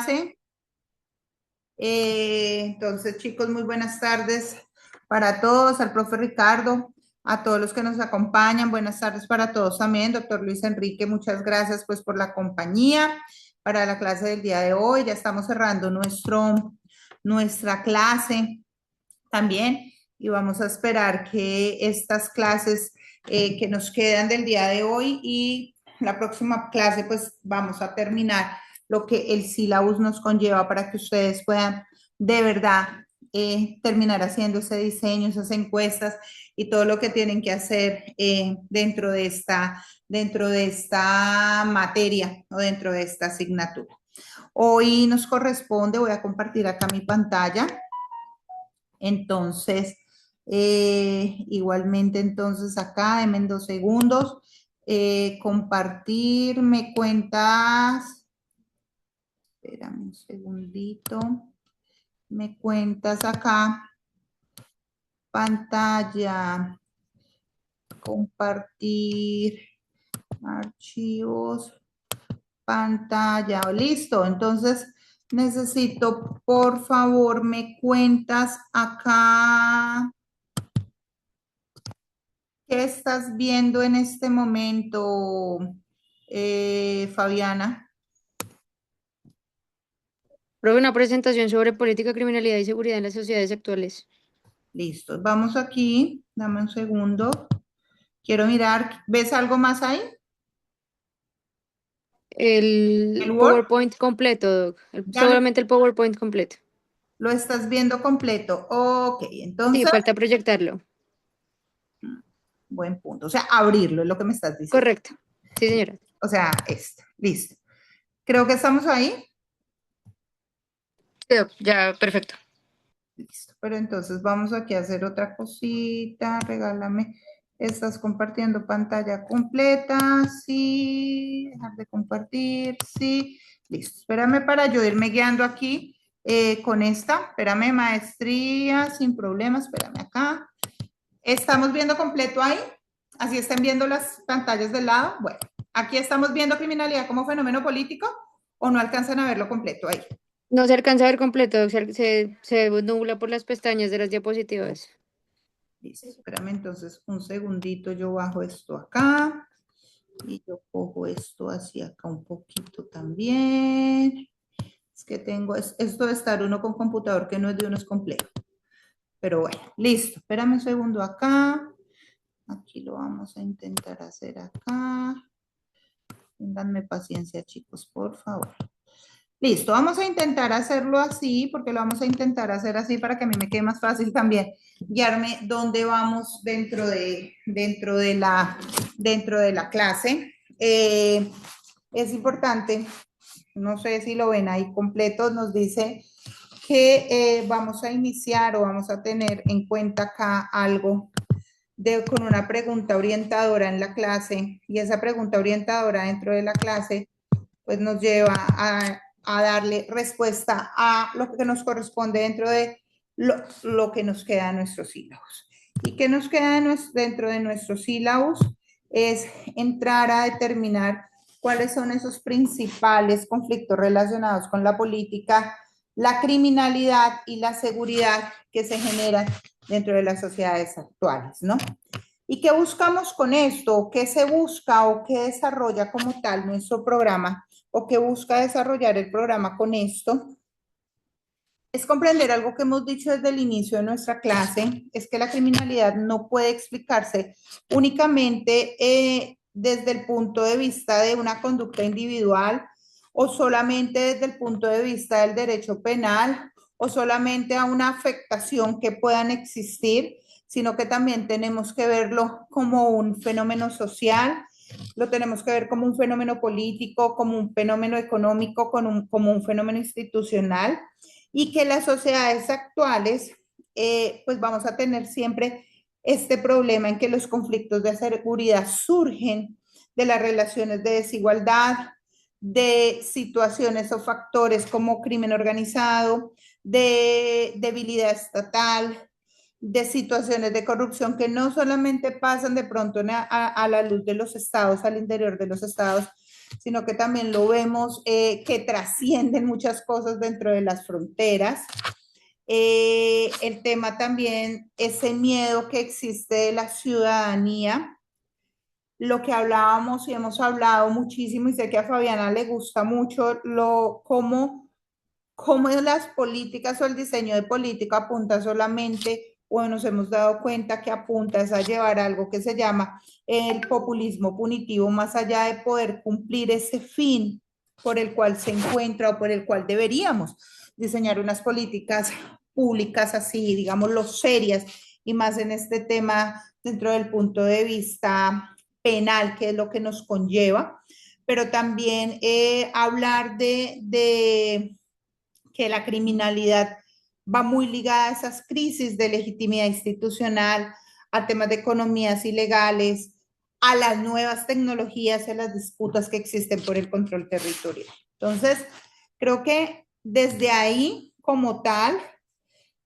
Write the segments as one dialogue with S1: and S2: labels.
S1: clase. Entonces, chicos, muy buenas tardes para todos, al profe Ricardo, a todos los que nos acompañan. Buenas tardes para todos también. Doctor Luis Enrique, muchas gracias pues por la compañía para la clase del día de hoy. Ya estamos cerrando nuestra clase también y vamos a esperar que estas clases que nos quedan del día de hoy y la próxima clase pues vamos a terminar lo que el sílabus nos conlleva para que ustedes puedan de verdad terminar haciendo ese diseño, esas encuestas y todo lo que tienen que hacer dentro de esta materia o dentro de esta asignatura. Hoy nos corresponde, voy a compartir acá mi pantalla. Entonces, igualmente, entonces acá, denme 2 segundos. Compartir, me cuentas. Espérame un segundito. Me cuentas acá. Pantalla. Compartir. Archivos. Pantalla. Listo. Entonces, necesito, por favor, me cuentas acá. ¿Qué estás viendo en este momento, Fabiana?
S2: Prueba una presentación sobre política, criminalidad y seguridad en las sociedades actuales.
S1: Listo, vamos aquí, dame un segundo. Quiero mirar, ¿ves algo más ahí? ¿El
S2: El
S1: Word?
S2: PowerPoint completo, Doc.
S1: Ya
S2: Solamente el PowerPoint completo.
S1: lo estás viendo completo. Ok,
S2: Sí,
S1: entonces,
S2: falta proyectarlo.
S1: buen punto. O sea, abrirlo es lo que me estás diciendo.
S2: Correcto. Sí, señora.
S1: O sea, listo. Creo que estamos ahí.
S2: Sí, Doc, ya, perfecto.
S1: Listo, pero entonces vamos aquí a hacer otra cosita. Regálame. ¿Estás compartiendo pantalla completa? Sí. Dejar de compartir. Sí. Listo. Espérame para yo irme guiando aquí con esta. Espérame, maestría, sin problemas. Espérame acá. ¿Estamos viendo completo ahí? Así están viendo las pantallas del lado. Bueno, aquí estamos viendo criminalidad como fenómeno político o no alcanzan a verlo completo ahí.
S2: No se alcanza a ver completo, Doc. Se nubla por las pestañas de las diapositivas.
S1: Listo, espérame entonces un segundito, yo bajo esto acá y yo cojo esto hacia acá un poquito también. Es que tengo esto de estar uno con computador que no es de uno es complejo. Pero bueno, listo, espérame un segundo acá. Aquí lo vamos a intentar hacer acá. Ténganme paciencia, chicos, por favor. Listo, vamos a intentar hacerlo así, porque lo vamos a intentar hacer así para que a mí me quede más fácil también guiarme dónde vamos dentro de la clase. Es importante, no sé si lo ven ahí completo, nos dice que vamos a iniciar o vamos a tener en cuenta acá algo con una pregunta orientadora en la clase, y esa pregunta orientadora dentro de la clase pues nos lleva a darle respuesta a lo que nos corresponde dentro de lo que nos queda en nuestros sílabos. ¿Y qué nos queda dentro de nuestros sílabos? Es entrar a determinar cuáles son esos principales conflictos relacionados con la política, la criminalidad y la seguridad que se generan dentro de las sociedades actuales, ¿no? ¿Y qué buscamos con esto? ¿Qué se busca o qué desarrolla como tal nuestro programa? ¿O qué busca desarrollar el programa con esto? Es comprender algo que hemos dicho desde el inicio de nuestra clase, es que la criminalidad no puede explicarse únicamente desde el punto de vista de una conducta individual o solamente desde el punto de vista del derecho penal o solamente a una afectación que puedan existir, sino que también tenemos que verlo como un fenómeno social, lo tenemos que ver como un fenómeno político, como un fenómeno económico, como un fenómeno institucional y que las sociedades actuales, pues vamos a tener siempre este problema en que los conflictos de seguridad surgen de las relaciones de desigualdad, de situaciones o factores como crimen organizado, de debilidad estatal, de situaciones de corrupción que no solamente pasan de pronto a la luz de los estados, al interior de los estados, sino que también lo vemos que trascienden muchas cosas dentro de las fronteras. El tema también, ese miedo que existe de la ciudadanía, lo que hablábamos y hemos hablado muchísimo, y sé que a Fabiana le gusta mucho, cómo las políticas o el diseño de política apunta solamente, o nos hemos dado cuenta que apunta es a llevar algo que se llama el populismo punitivo, más allá de poder cumplir ese fin por el cual se encuentra o por el cual deberíamos diseñar unas políticas públicas así, digámoslo, serias, y más en este tema dentro del punto de vista penal, que es lo que nos conlleva, pero también hablar de que la criminalidad va muy ligada a esas crisis de legitimidad institucional, a temas de economías ilegales, a las nuevas tecnologías y a las disputas que existen por el control territorial. Entonces, creo que desde ahí, como tal,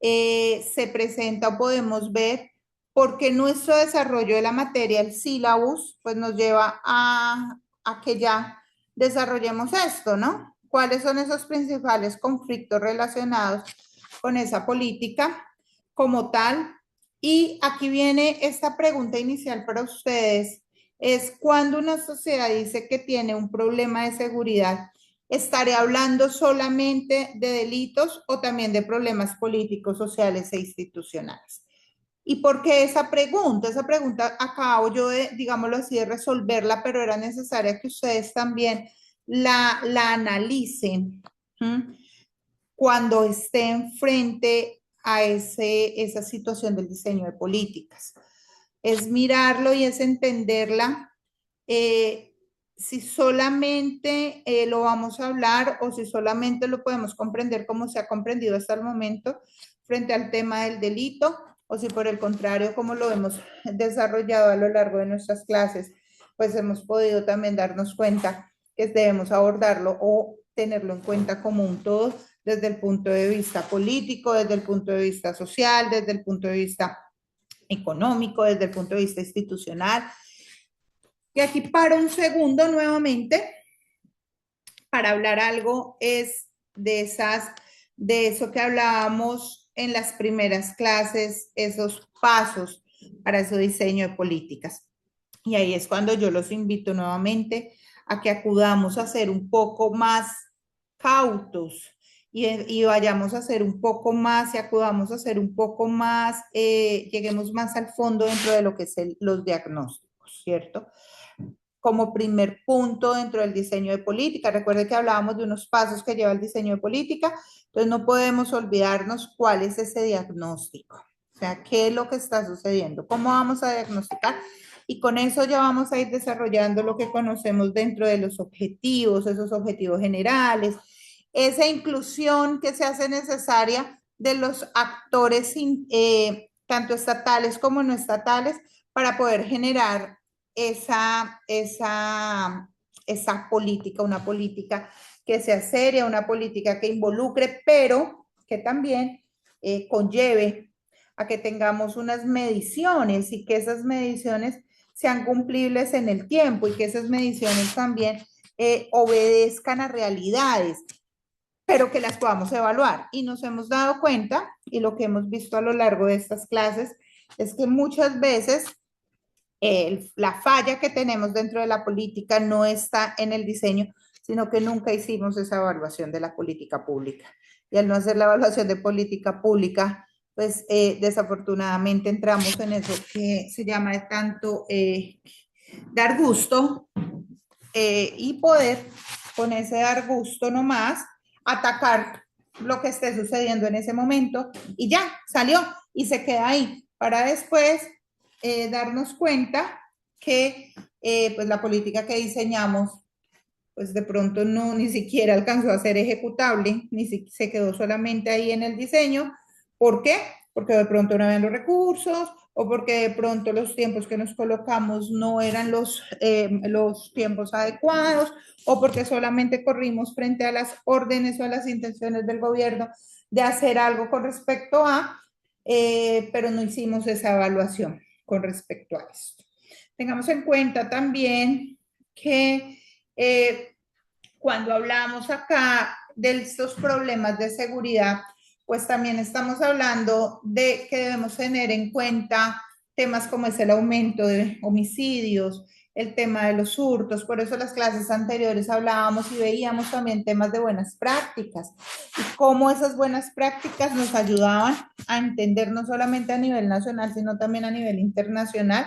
S1: se presenta o podemos ver porque nuestro desarrollo de la materia, el sílabus, pues nos lleva a que ya desarrollemos esto, ¿no? ¿Cuáles son esos principales conflictos relacionados con esa política como tal? Y aquí viene esta pregunta inicial para ustedes, es cuando una sociedad dice que tiene un problema de seguridad, ¿estaré hablando solamente de delitos o también de problemas políticos, sociales e institucionales? ¿Y por qué esa pregunta? Esa pregunta acabo yo de, digámoslo así, de resolverla, pero era necesaria que ustedes también la analicen. ¿Mm? Cuando estén frente a esa situación del diseño de políticas. Es mirarlo y es entenderla. Si solamente lo vamos a hablar o si solamente lo podemos comprender como se ha comprendido hasta el momento frente al tema del delito, o si por el contrario, como lo hemos desarrollado a lo largo de nuestras clases, pues hemos podido también darnos cuenta que debemos abordarlo o tenerlo en cuenta como un todo desde el punto de vista político, desde el punto de vista social, desde el punto de vista económico, desde el punto de vista institucional. Y aquí paro un segundo nuevamente para hablar algo es de eso que hablábamos en las primeras clases, esos pasos para ese diseño de políticas. Y ahí es cuando yo los invito nuevamente a que acudamos a ser un poco más cautos y vayamos a ser un poco más y acudamos a ser un poco más, lleguemos más al fondo dentro de lo que es los diagnósticos, ¿cierto? Como primer punto dentro del diseño de política. Recuerde que hablábamos de unos pasos que lleva el diseño de política, entonces no podemos olvidarnos cuál es ese diagnóstico, o sea, qué es lo que está sucediendo, cómo vamos a diagnosticar, y con eso ya vamos a ir desarrollando lo que conocemos dentro de los objetivos, esos objetivos generales, esa inclusión que se hace necesaria de los actores tanto estatales como no estatales para poder generar esa política, una política que sea seria, una política que involucre, pero que también conlleve a que tengamos unas mediciones y que esas mediciones sean cumplibles en el tiempo y que esas mediciones también obedezcan a realidades, pero que las podamos evaluar. Y nos hemos dado cuenta, y lo que hemos visto a lo largo de estas clases, es que muchas veces la falla que tenemos dentro de la política no está en el diseño, sino que nunca hicimos esa evaluación de la política pública. Y al no hacer la evaluación de política pública, pues desafortunadamente entramos en eso que se llama de tanto dar gusto y poder con ese dar gusto nomás atacar lo que esté sucediendo en ese momento y ya salió y se queda ahí para después darnos cuenta que pues la política que diseñamos pues de pronto no ni siquiera alcanzó a ser ejecutable, ni si, se quedó solamente ahí en el diseño. ¿Por qué? Porque de pronto no habían los recursos o porque de pronto los tiempos que nos colocamos no eran los tiempos adecuados o porque solamente corrimos frente a las órdenes o a las intenciones del gobierno de hacer algo con respecto a, pero no hicimos esa evaluación con respecto a esto. Tengamos en cuenta también que eh, cuando hablamos acá de estos problemas de seguridad, pues también estamos hablando de que debemos tener en cuenta temas como es el aumento de homicidios, el tema de los hurtos, por eso las clases anteriores hablábamos y veíamos también temas de buenas prácticas y cómo esas buenas prácticas nos ayudaban a entender no solamente a nivel nacional, sino también a nivel internacional,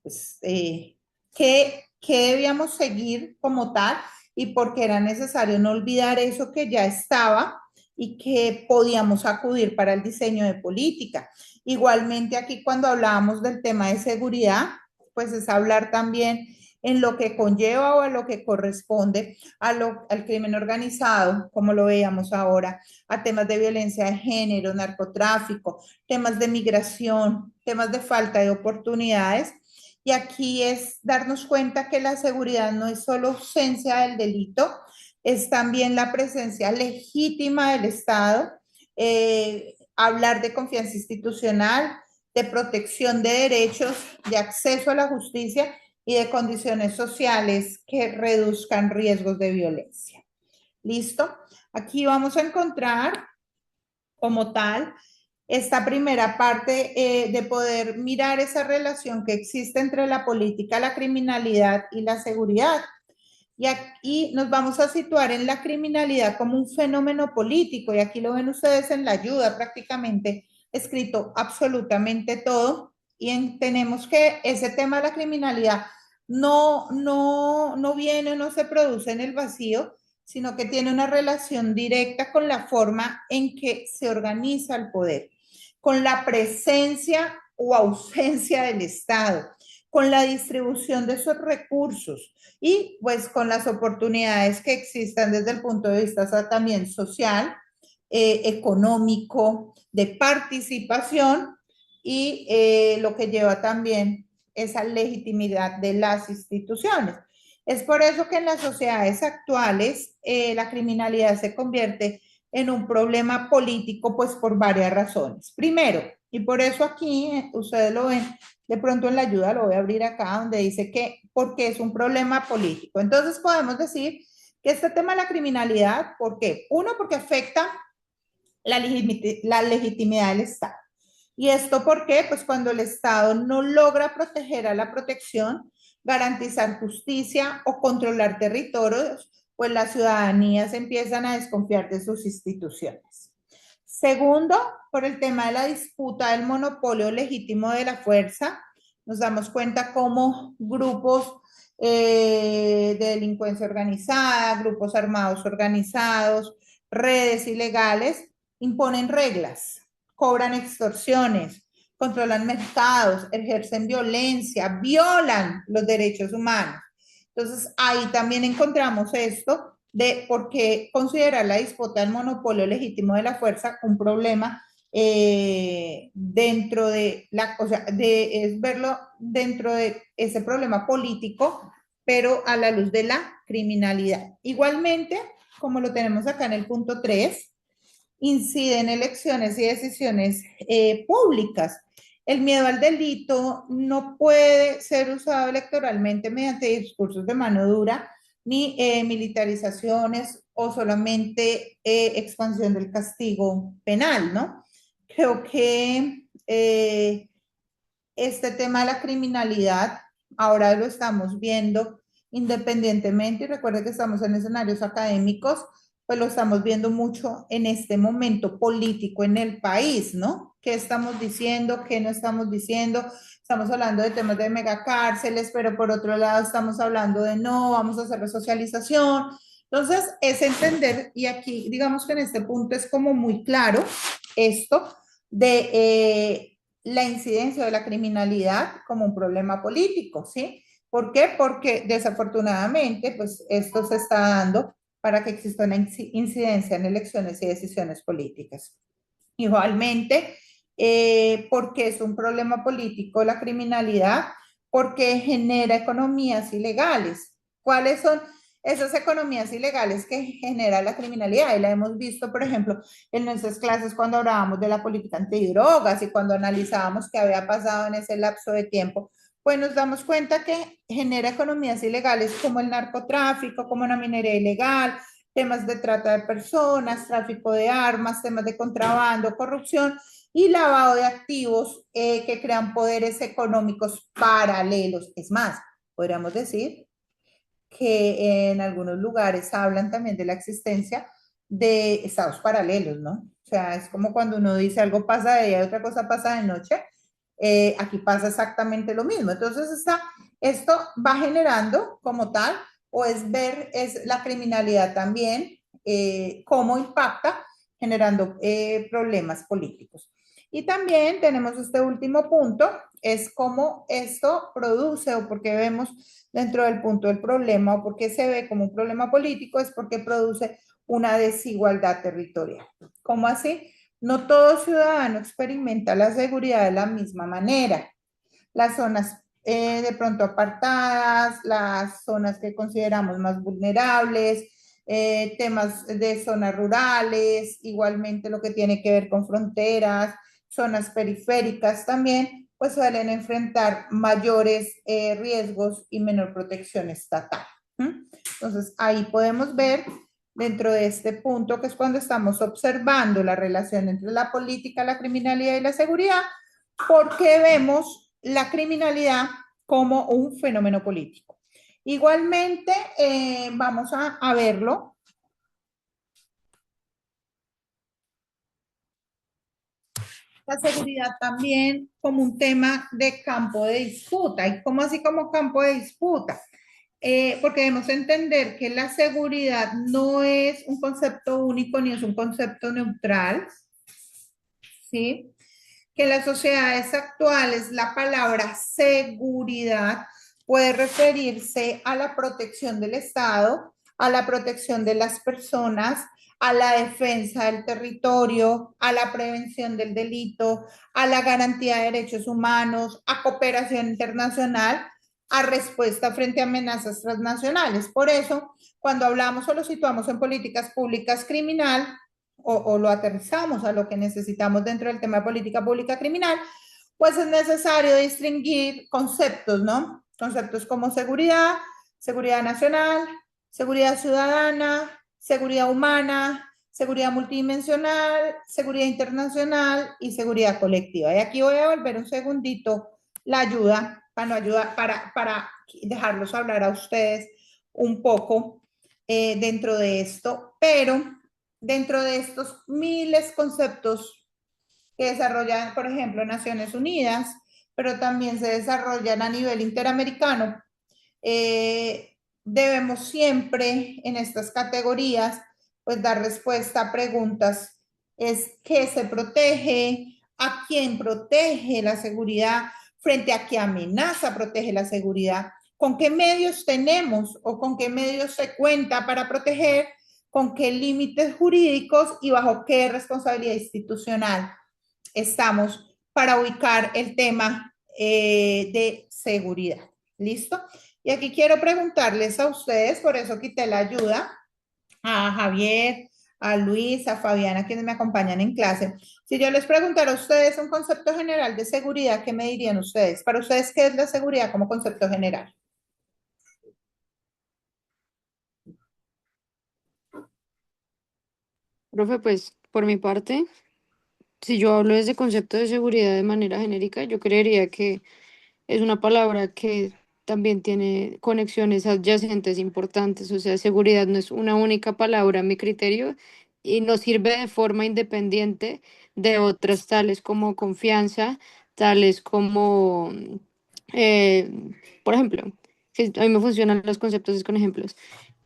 S1: pues, qué debíamos seguir como tal y porque era necesario no olvidar eso que ya estaba y que podíamos acudir para el diseño de política. Igualmente aquí cuando hablábamos del tema de seguridad, pues es hablar también en lo que conlleva o a lo que corresponde al crimen organizado, como lo veíamos ahora, a temas de violencia de género, narcotráfico, temas de migración, temas de falta de oportunidades. Y aquí es darnos cuenta que la seguridad no es solo ausencia del delito, es también la presencia legítima del Estado, hablar de confianza institucional, de protección de derechos, de acceso a la justicia y de condiciones sociales que reduzcan riesgos de violencia. ¿Listo? Aquí vamos a encontrar como tal esta primera parte de poder mirar esa relación que existe entre la política, la criminalidad y la seguridad. Y aquí nos vamos a situar en la criminalidad como un fenómeno político, y aquí lo ven ustedes en la ayuda prácticamente escrito absolutamente todo, y tenemos que ese tema de la criminalidad no viene o no se produce en el vacío, sino que tiene una relación directa con la forma en que se organiza el poder, con la presencia o ausencia del Estado, con la distribución de esos recursos y pues con las oportunidades que existan desde el punto de vista también social, económico, de participación y lo que lleva también esa legitimidad de las instituciones. Es por eso que en las sociedades actuales la criminalidad se convierte en un problema político, pues por varias razones. Primero, y por eso aquí ustedes lo ven, de pronto en la ayuda lo voy a abrir acá, donde dice que porque es un problema político. Entonces podemos decir que este tema de la criminalidad, ¿por qué? Uno, porque afecta la legitimidad del Estado. ¿Y esto por qué? Pues cuando el Estado no logra proteger a la protección, garantizar justicia o controlar territorios, pues las ciudadanías empiezan a desconfiar de sus instituciones. Segundo, por el tema de la disputa del monopolio legítimo de la fuerza, nos damos cuenta cómo grupos de delincuencia organizada, grupos armados organizados, redes ilegales, imponen reglas, cobran extorsiones, controlan mercados, ejercen violencia, violan los derechos humanos. Entonces, ahí también encontramos esto de por qué considerar la disputa del monopolio legítimo de la fuerza un problema dentro de la, o sea, es verlo dentro de ese problema político, pero a la luz de la criminalidad. Igualmente, como lo tenemos acá en el punto 3, incide en elecciones y decisiones públicas. El miedo al delito no puede ser usado electoralmente mediante discursos de mano dura, ni militarizaciones o solamente expansión del castigo penal, ¿no? Creo que este tema de la criminalidad ahora lo estamos viendo independientemente, y recuerde que estamos en escenarios académicos, pues lo estamos viendo mucho en este momento político en el país, ¿no? ¿Qué estamos diciendo? ¿Qué no estamos diciendo? Estamos hablando de temas de megacárceles, pero por otro lado estamos hablando de no, vamos a hacer resocialización. Entonces, es entender, y aquí digamos que en este punto es como muy claro esto de la incidencia de la criminalidad como un problema político, ¿sí? ¿Por qué? Porque desafortunadamente, pues esto se está dando para que exista una incidencia en elecciones y decisiones políticas. Igualmente, porque es un problema político la criminalidad, porque genera economías ilegales. ¿Cuáles son esas economías ilegales que genera la criminalidad? Y la hemos visto, por ejemplo, en nuestras clases cuando hablábamos de la política antidrogas y cuando analizábamos qué había pasado en ese lapso de tiempo, pues nos damos cuenta que genera economías ilegales como el narcotráfico, como la minería ilegal, temas de trata de personas, tráfico de armas, temas de contrabando, corrupción y lavado de activos que crean poderes económicos paralelos. Es más, podríamos decir que en algunos lugares hablan también de la existencia de estados paralelos, ¿no? O sea, es como cuando uno dice algo pasa de día y otra cosa pasa de noche. Aquí pasa exactamente lo mismo. Entonces, esto va generando como tal, o es ver, es la criminalidad también, cómo impacta generando problemas políticos. Y también tenemos este último punto, es cómo esto produce o porque vemos dentro del punto del problema o porque se ve como un problema político, es porque produce una desigualdad territorial. ¿Cómo así? No todo ciudadano experimenta la seguridad de la misma manera. Las zonas de pronto apartadas, las zonas que consideramos más vulnerables, temas de zonas rurales, igualmente lo que tiene que ver con fronteras, zonas periféricas también, pues suelen enfrentar mayores riesgos y menor protección estatal. Entonces, ahí podemos ver dentro de este punto, que es cuando estamos observando la relación entre la política, la criminalidad y la seguridad, porque vemos la criminalidad como un fenómeno político. Igualmente, vamos a verlo, la seguridad también como un tema de campo de disputa. ¿Y cómo así como campo de disputa? Porque debemos entender que la seguridad no es un concepto único ni es un concepto neutral, ¿sí? Que en las sociedades actuales la palabra seguridad puede referirse a la protección del Estado, a la protección de las personas, a la defensa del territorio, a la prevención del delito, a la garantía de derechos humanos, a cooperación internacional, a respuesta frente a amenazas transnacionales. Por eso, cuando hablamos o lo situamos en políticas públicas criminal, o lo aterrizamos a lo que necesitamos dentro del tema de política pública criminal, pues es necesario distinguir conceptos, ¿no? Conceptos como seguridad, seguridad nacional, seguridad ciudadana, seguridad humana, seguridad multidimensional, seguridad internacional y seguridad colectiva. Y aquí voy a volver un segundito la ayuda, para, no ayudar, para dejarlos hablar a ustedes un poco dentro de esto, pero dentro de estos miles de conceptos que desarrollan, por ejemplo, Naciones Unidas, pero también se desarrollan a nivel interamericano, debemos siempre en estas categorías pues dar respuesta a preguntas, es qué se protege, a quién protege la seguridad, frente a qué amenaza protege la seguridad, con qué medios tenemos o con qué medios se cuenta para proteger, con qué límites jurídicos y bajo qué responsabilidad institucional estamos para ubicar el tema de seguridad. ¿Listo? Y aquí quiero preguntarles a ustedes, por eso quité la ayuda, a Javier, a Luis, a Fabiana, quienes me acompañan en clase. Si yo les preguntara a ustedes un concepto general de seguridad, ¿qué me dirían ustedes? Para ustedes, ¿qué es la seguridad como concepto general?
S2: Profe, pues por mi parte, si yo hablo desde concepto de seguridad de manera genérica, yo creería que es una palabra que también tiene conexiones adyacentes importantes, o sea, seguridad no es una única palabra a mi criterio y no sirve de forma independiente de otras tales como confianza, tales como, eh, por ejemplo, que a mí me funcionan los conceptos es con ejemplos.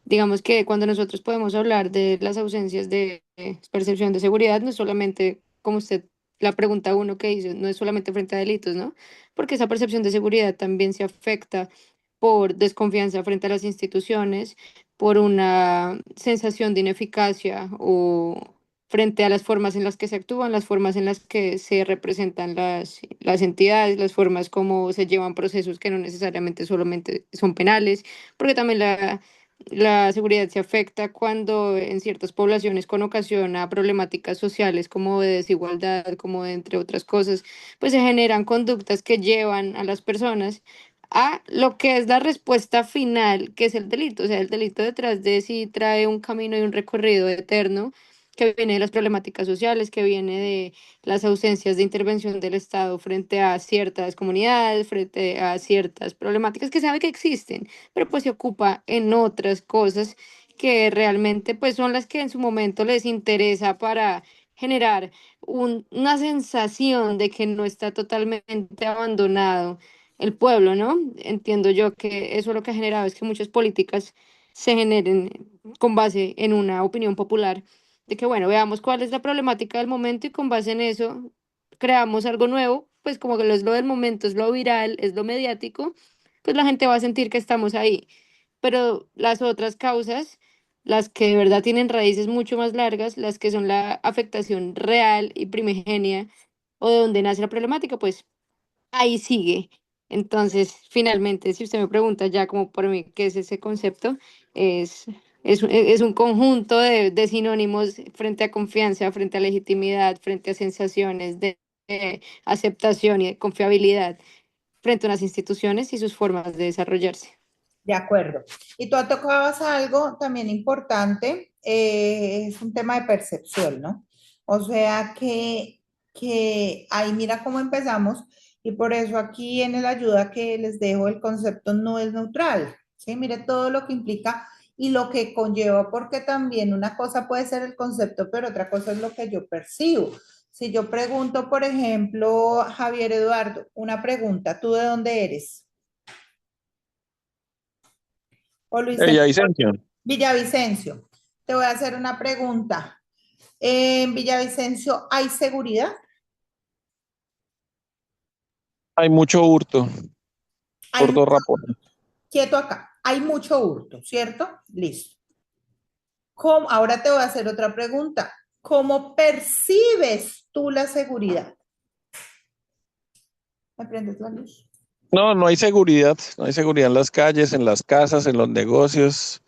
S2: Digamos que cuando nosotros podemos hablar de las ausencias de percepción de seguridad, no es solamente, como usted la pregunta uno que dice, no es solamente frente a delitos, ¿no? Porque esa percepción de seguridad también se afecta por desconfianza frente a las instituciones, por una sensación de ineficacia o frente a las formas en las que se actúan, las formas en las que se representan las entidades, las formas como se llevan procesos que no necesariamente solamente son penales, porque también la seguridad se afecta cuando en ciertas poblaciones con ocasión a problemáticas sociales como de desigualdad, como de, entre otras cosas, pues se generan conductas que llevan a las personas a lo que es la respuesta final, que es el delito. O sea, el delito detrás de sí trae un camino y un recorrido eterno que viene de las problemáticas sociales, que viene de las ausencias de intervención del Estado frente a ciertas comunidades, frente a ciertas problemáticas que sabe que existen, pero pues se ocupa en otras cosas que realmente pues son las que en su momento les interesa para generar una sensación de que no está totalmente abandonado el pueblo, ¿no? Entiendo yo que eso lo que ha generado es que muchas políticas se generen con base en una opinión popular de que, bueno, veamos cuál es la problemática del momento y con base en eso creamos algo nuevo, pues como que lo es lo del momento, es lo viral, es lo mediático, pues la gente va a sentir que estamos ahí. Pero las otras causas, las que de verdad tienen raíces mucho más largas, las que son la afectación real y primigenia o de donde nace la problemática, pues ahí sigue. Entonces, finalmente, si usted me pregunta ya como por mí qué es ese concepto, es, es un conjunto de sinónimos frente a confianza, frente a legitimidad, frente a sensaciones de aceptación y de confiabilidad frente a unas instituciones y sus formas de desarrollarse.
S1: De acuerdo. Y tú tocabas algo también importante, es un tema de percepción, ¿no? O sea que ahí mira cómo empezamos y por eso aquí en el ayuda que les dejo el concepto no es neutral, ¿sí? Mire todo lo que implica y lo que conlleva, porque también una cosa puede ser el concepto, pero otra cosa es lo que yo percibo. Si yo pregunto, por ejemplo, Javier Eduardo, una pregunta, ¿tú de dónde eres? O Luis
S3: Ella, Vicencio.
S1: Villavicencio, te voy a hacer una pregunta. ¿En Villavicencio hay seguridad?
S3: Hay mucho hurto
S1: Hay
S3: por dos
S1: mucho,
S3: razones.
S1: quieto acá, hay mucho hurto, ¿cierto? Listo. Ahora te voy a hacer otra pregunta. ¿Cómo percibes tú la seguridad? ¿Me prendes la luz?
S3: No, no hay seguridad. No hay seguridad en las calles, en las casas, en los negocios,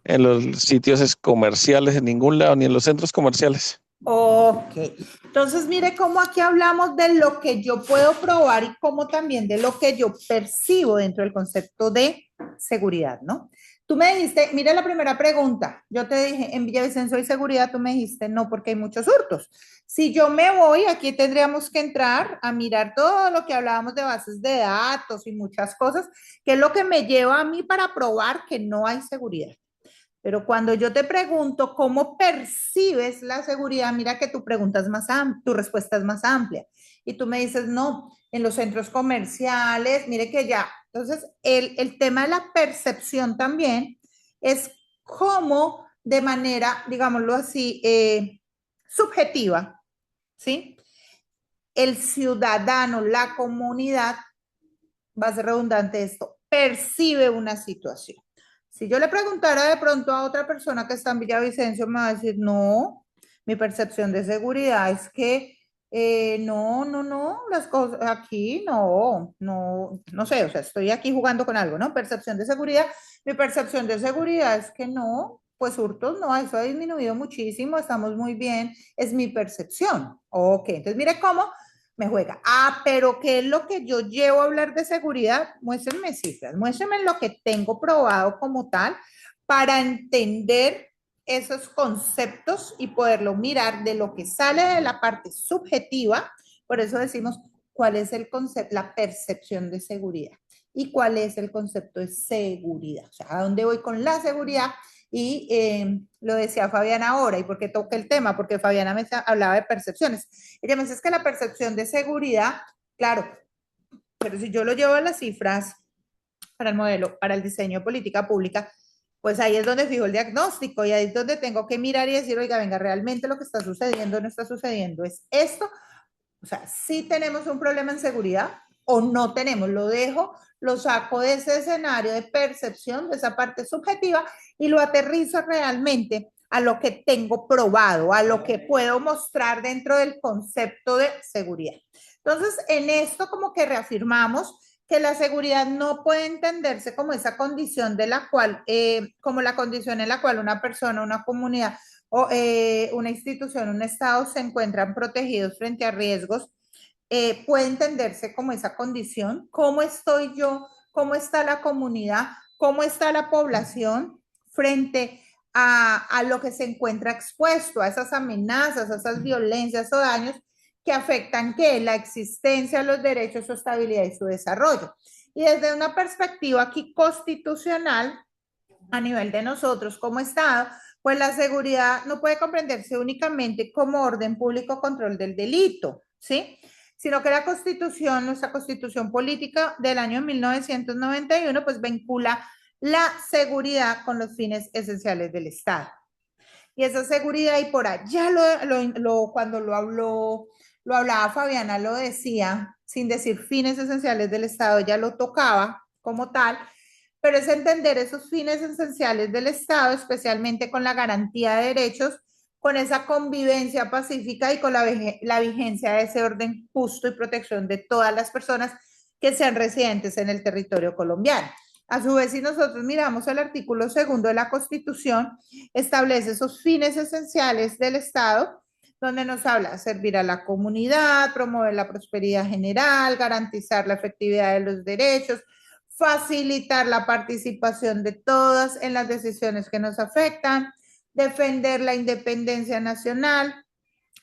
S3: en los comerciales, en ningún lado, ni en los centros comerciales.
S1: Ok, entonces mire cómo aquí hablamos de lo que yo puedo probar y cómo también de lo que yo percibo dentro del concepto de seguridad, ¿no? Tú me dijiste, mire la primera pregunta, yo te dije, en Villavicencio hay seguridad, tú me dijiste, no, porque hay muchos hurtos. Si yo me voy, aquí tendríamos que entrar a mirar todo lo que hablábamos de bases de datos y muchas cosas, que es lo que me lleva a mí para probar que no hay seguridad. Pero cuando yo te pregunto cómo percibes la seguridad, mira que tu pregunta es más tu respuesta es más amplia. Y tú me dices, no, en los centros comerciales, mire que ya. Entonces, el tema de la percepción también es cómo de manera, digámoslo así, subjetiva, ¿sí? El ciudadano, la comunidad, va a ser redundante esto, percibe una situación. Si yo le preguntara de pronto a otra persona que está en Villavicencio, me va a decir, no, mi percepción de seguridad es que no, las cosas aquí no sé, o sea, estoy aquí jugando con algo, ¿no? Percepción de seguridad, mi percepción de seguridad es que no, pues hurtos no, eso ha disminuido muchísimo, estamos muy bien, es mi percepción. Ok, entonces mire cómo me juega. Ah, pero ¿qué es lo que yo llevo a hablar de seguridad? Muéstrenme cifras, muéstrenme lo que tengo probado como tal para entender esos conceptos y poderlo mirar de lo que sale de la parte subjetiva. Por eso decimos cuál es el concepto, la percepción de seguridad y cuál es el concepto de seguridad. O sea, ¿a dónde voy con la seguridad? Y lo decía Fabiana ahora, ¿y por qué toca el tema? Porque Fabiana me hablaba de percepciones. Ella me dice es que la percepción de seguridad, claro, pero si yo lo llevo a las cifras para el modelo, para el diseño de política pública, pues ahí es donde fijo el diagnóstico y ahí es donde tengo que mirar y decir, oiga, venga, realmente lo que está sucediendo no está sucediendo, es esto. O sea, sí tenemos un problema en seguridad o no tenemos, lo dejo, lo saco de ese escenario de percepción, de esa parte subjetiva y lo aterrizo realmente a lo que tengo probado, a lo que puedo mostrar dentro del concepto de seguridad. Entonces, en esto como que reafirmamos que la seguridad no puede entenderse como esa condición de la cual, como la condición en la cual una persona, una comunidad o una institución, un Estado se encuentran protegidos frente a riesgos, puede entenderse como esa condición. ¿Cómo estoy yo? ¿Cómo está la comunidad? ¿Cómo está la población frente a lo que se encuentra expuesto, a esas amenazas, a esas violencias o daños que afectan que la existencia, los derechos, su estabilidad y su desarrollo? Y desde una perspectiva aquí constitucional, a nivel de nosotros como Estado, pues la seguridad no puede comprenderse únicamente como orden público control del delito, ¿sí? Sino que la Constitución, nuestra Constitución política del año 1991, pues vincula la seguridad con los fines esenciales del Estado. Y esa seguridad, y por allá cuando lo hablaba Fabiana, lo decía, sin decir fines esenciales del Estado, ella lo tocaba como tal, pero es entender esos fines esenciales del Estado, especialmente con la garantía de derechos, con esa convivencia pacífica y con la vigencia de ese orden justo y protección de todas las personas que sean residentes en el territorio colombiano. A su vez, si nosotros miramos el artículo segundo de la Constitución, establece esos fines esenciales del Estado, donde nos habla de servir a la comunidad, promover la prosperidad general, garantizar la efectividad de los derechos, facilitar la participación de todas en las decisiones que nos afectan, defender la independencia nacional,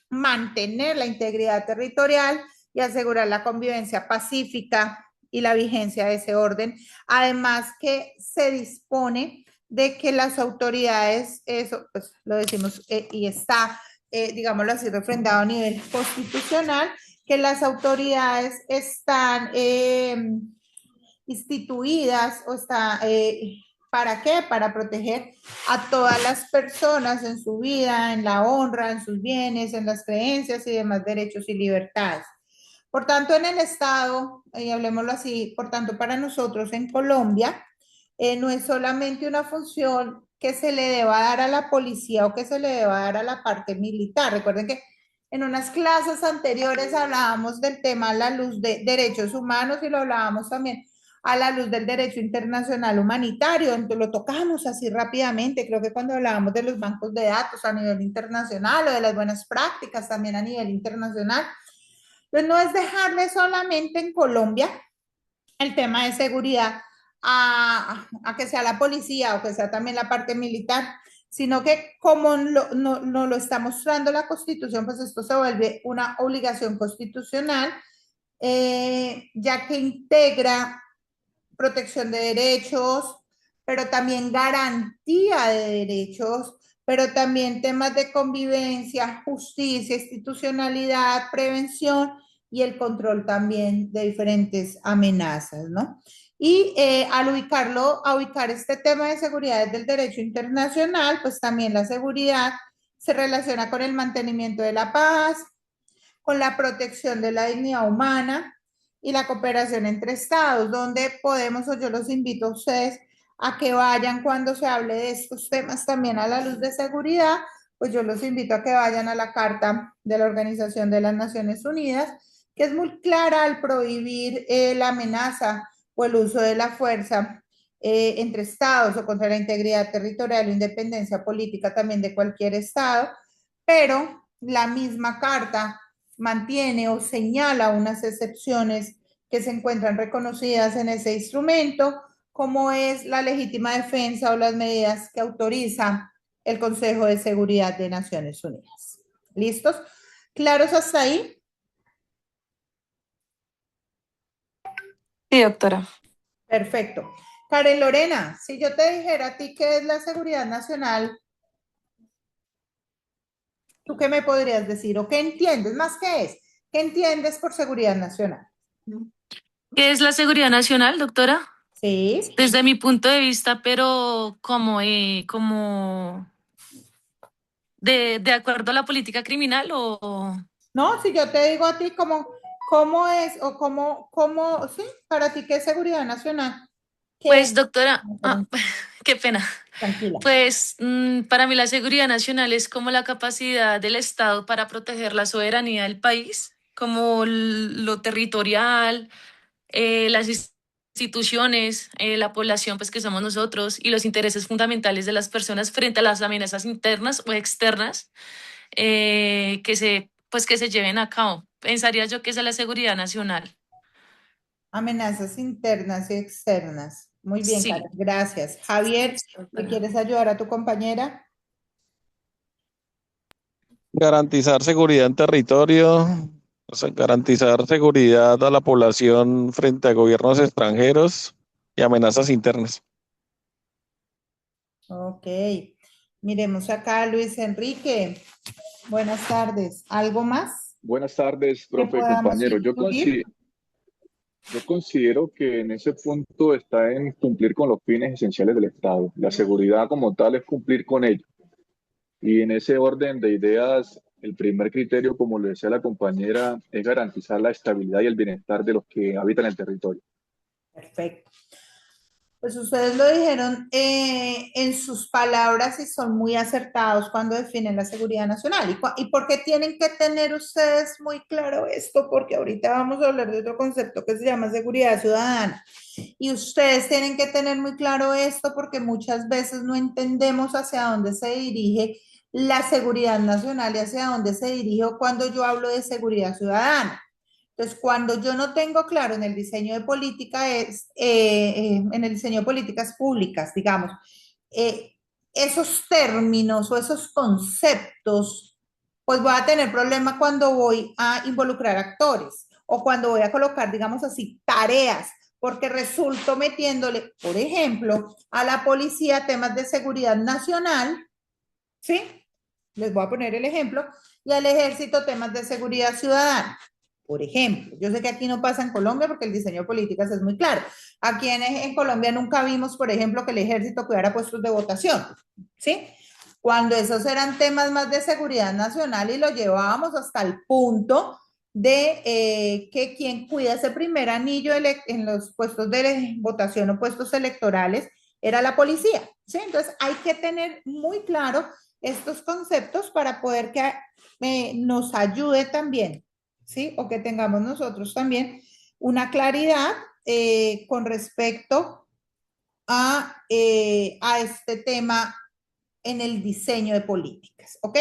S1: mantener la integridad territorial y asegurar la convivencia pacífica y la vigencia de ese orden. Además que se dispone de que las autoridades, eso pues lo decimos y está, digámoslo así, refrendado a nivel constitucional, que las autoridades están instituidas o está, ¿para qué? Para proteger a todas las personas en su vida, en la honra, en sus bienes, en las creencias y demás derechos y libertades. Por tanto, en el Estado, y hablemoslo así, por tanto, para nosotros en Colombia, no es solamente una función que se le deba dar a la policía o que se le deba dar a la parte militar. Recuerden que en unas clases anteriores hablábamos del tema a la luz de derechos humanos y lo hablábamos también a la luz del derecho internacional humanitario. Entonces lo tocamos así rápidamente. Creo que cuando hablábamos de los bancos de datos a nivel internacional o de las buenas prácticas también a nivel internacional, pues no es dejarle solamente en Colombia el tema de seguridad a que sea la policía o que sea también la parte militar, sino que como no lo está mostrando la Constitución, pues esto se vuelve una obligación constitucional, ya que integra protección de derechos, pero también garantía de derechos, pero también temas de convivencia, justicia, institucionalidad, prevención y el control también de diferentes amenazas, ¿no? Y a ubicar este tema de seguridad del derecho internacional, pues también la seguridad se relaciona con el mantenimiento de la paz, con la protección de la dignidad humana y la cooperación entre estados, donde podemos, o yo los invito a ustedes a que vayan cuando se hable de estos temas también a la luz de seguridad, pues yo los invito a que vayan a la Carta de la Organización de las Naciones Unidas, que es muy clara al prohibir la amenaza o el uso de la fuerza entre estados o contra la integridad territorial o independencia política también de cualquier estado, pero la misma carta mantiene o señala unas excepciones que se encuentran reconocidas en ese instrumento, como es la legítima defensa o las medidas que autoriza el Consejo de Seguridad de Naciones Unidas. ¿Listos? ¿Claros hasta ahí?
S4: Sí, doctora.
S1: Perfecto. Karen Lorena, si yo te dijera a ti qué es la seguridad nacional, ¿tú qué me podrías decir? ¿O qué entiendes? Más que es, ¿qué entiendes por seguridad nacional?
S4: ¿Qué es la seguridad nacional, doctora?
S1: Sí.
S4: Desde mi punto de vista, pero como de acuerdo a la política criminal o...
S1: No, si yo te digo a ti cómo es o sí, para ti qué es seguridad nacional. ¿Qué es?
S4: Pues, doctora, qué pena.
S1: Tranquila.
S4: Pues para mí la seguridad nacional es como la capacidad del Estado para proteger la soberanía del país, como lo territorial, las instituciones, la población, pues que somos nosotros, y los intereses fundamentales de las personas frente a las amenazas internas o externas que se lleven a cabo. Pensaría yo que esa es la seguridad nacional.
S1: Amenazas internas y externas. Muy bien,
S4: Sí.
S1: Karen, gracias. Javier, ¿me quieres ayudar a tu compañera?
S3: Garantizar seguridad en territorio, o sea, garantizar seguridad a la población frente a gobiernos extranjeros y amenazas internas.
S1: Ok. Miremos acá, Luis Enrique. Buenas tardes. ¿Algo más
S5: Buenas tardes,
S1: que
S5: profe y
S1: podamos
S5: compañero.
S1: incluir?
S5: Yo considero que en ese punto está en cumplir con los fines esenciales del Estado. La seguridad como tal es cumplir con ello. Y en ese orden de ideas, el primer criterio, como le decía la compañera, es garantizar la estabilidad y el bienestar de los que habitan el territorio.
S1: Perfecto. Pues ustedes lo dijeron en sus palabras y son muy acertados cuando definen la seguridad nacional. ¿Y por qué tienen que tener ustedes muy claro esto? Porque ahorita vamos a hablar de otro concepto que se llama seguridad ciudadana. Y ustedes tienen que tener muy claro esto porque muchas veces no entendemos hacia dónde se dirige la seguridad nacional y hacia dónde se dirige cuando yo hablo de seguridad ciudadana. Entonces, cuando yo no tengo claro en el diseño de política, en el diseño de políticas públicas, digamos, eh, esos términos o esos conceptos, pues voy a tener problema cuando voy a involucrar actores o cuando voy a colocar, digamos así, tareas, porque resulto metiéndole, por ejemplo, a la policía temas de seguridad nacional, ¿sí? Les voy a poner el ejemplo, y al ejército temas de seguridad ciudadana. Por ejemplo, yo sé que aquí no pasa en Colombia porque el diseño de políticas es muy claro. Aquí en Colombia nunca vimos, por ejemplo, que el ejército cuidara puestos de votación, ¿sí? Cuando esos eran temas más de seguridad nacional y lo llevábamos hasta el punto de que quien cuida ese primer anillo en los puestos de votación o puestos electorales era la policía, ¿sí? Entonces hay que tener muy claro estos conceptos para poder que nos ayude también, ¿sí? O que tengamos nosotros también una claridad con respecto a este tema en el diseño de políticas, ¿ok?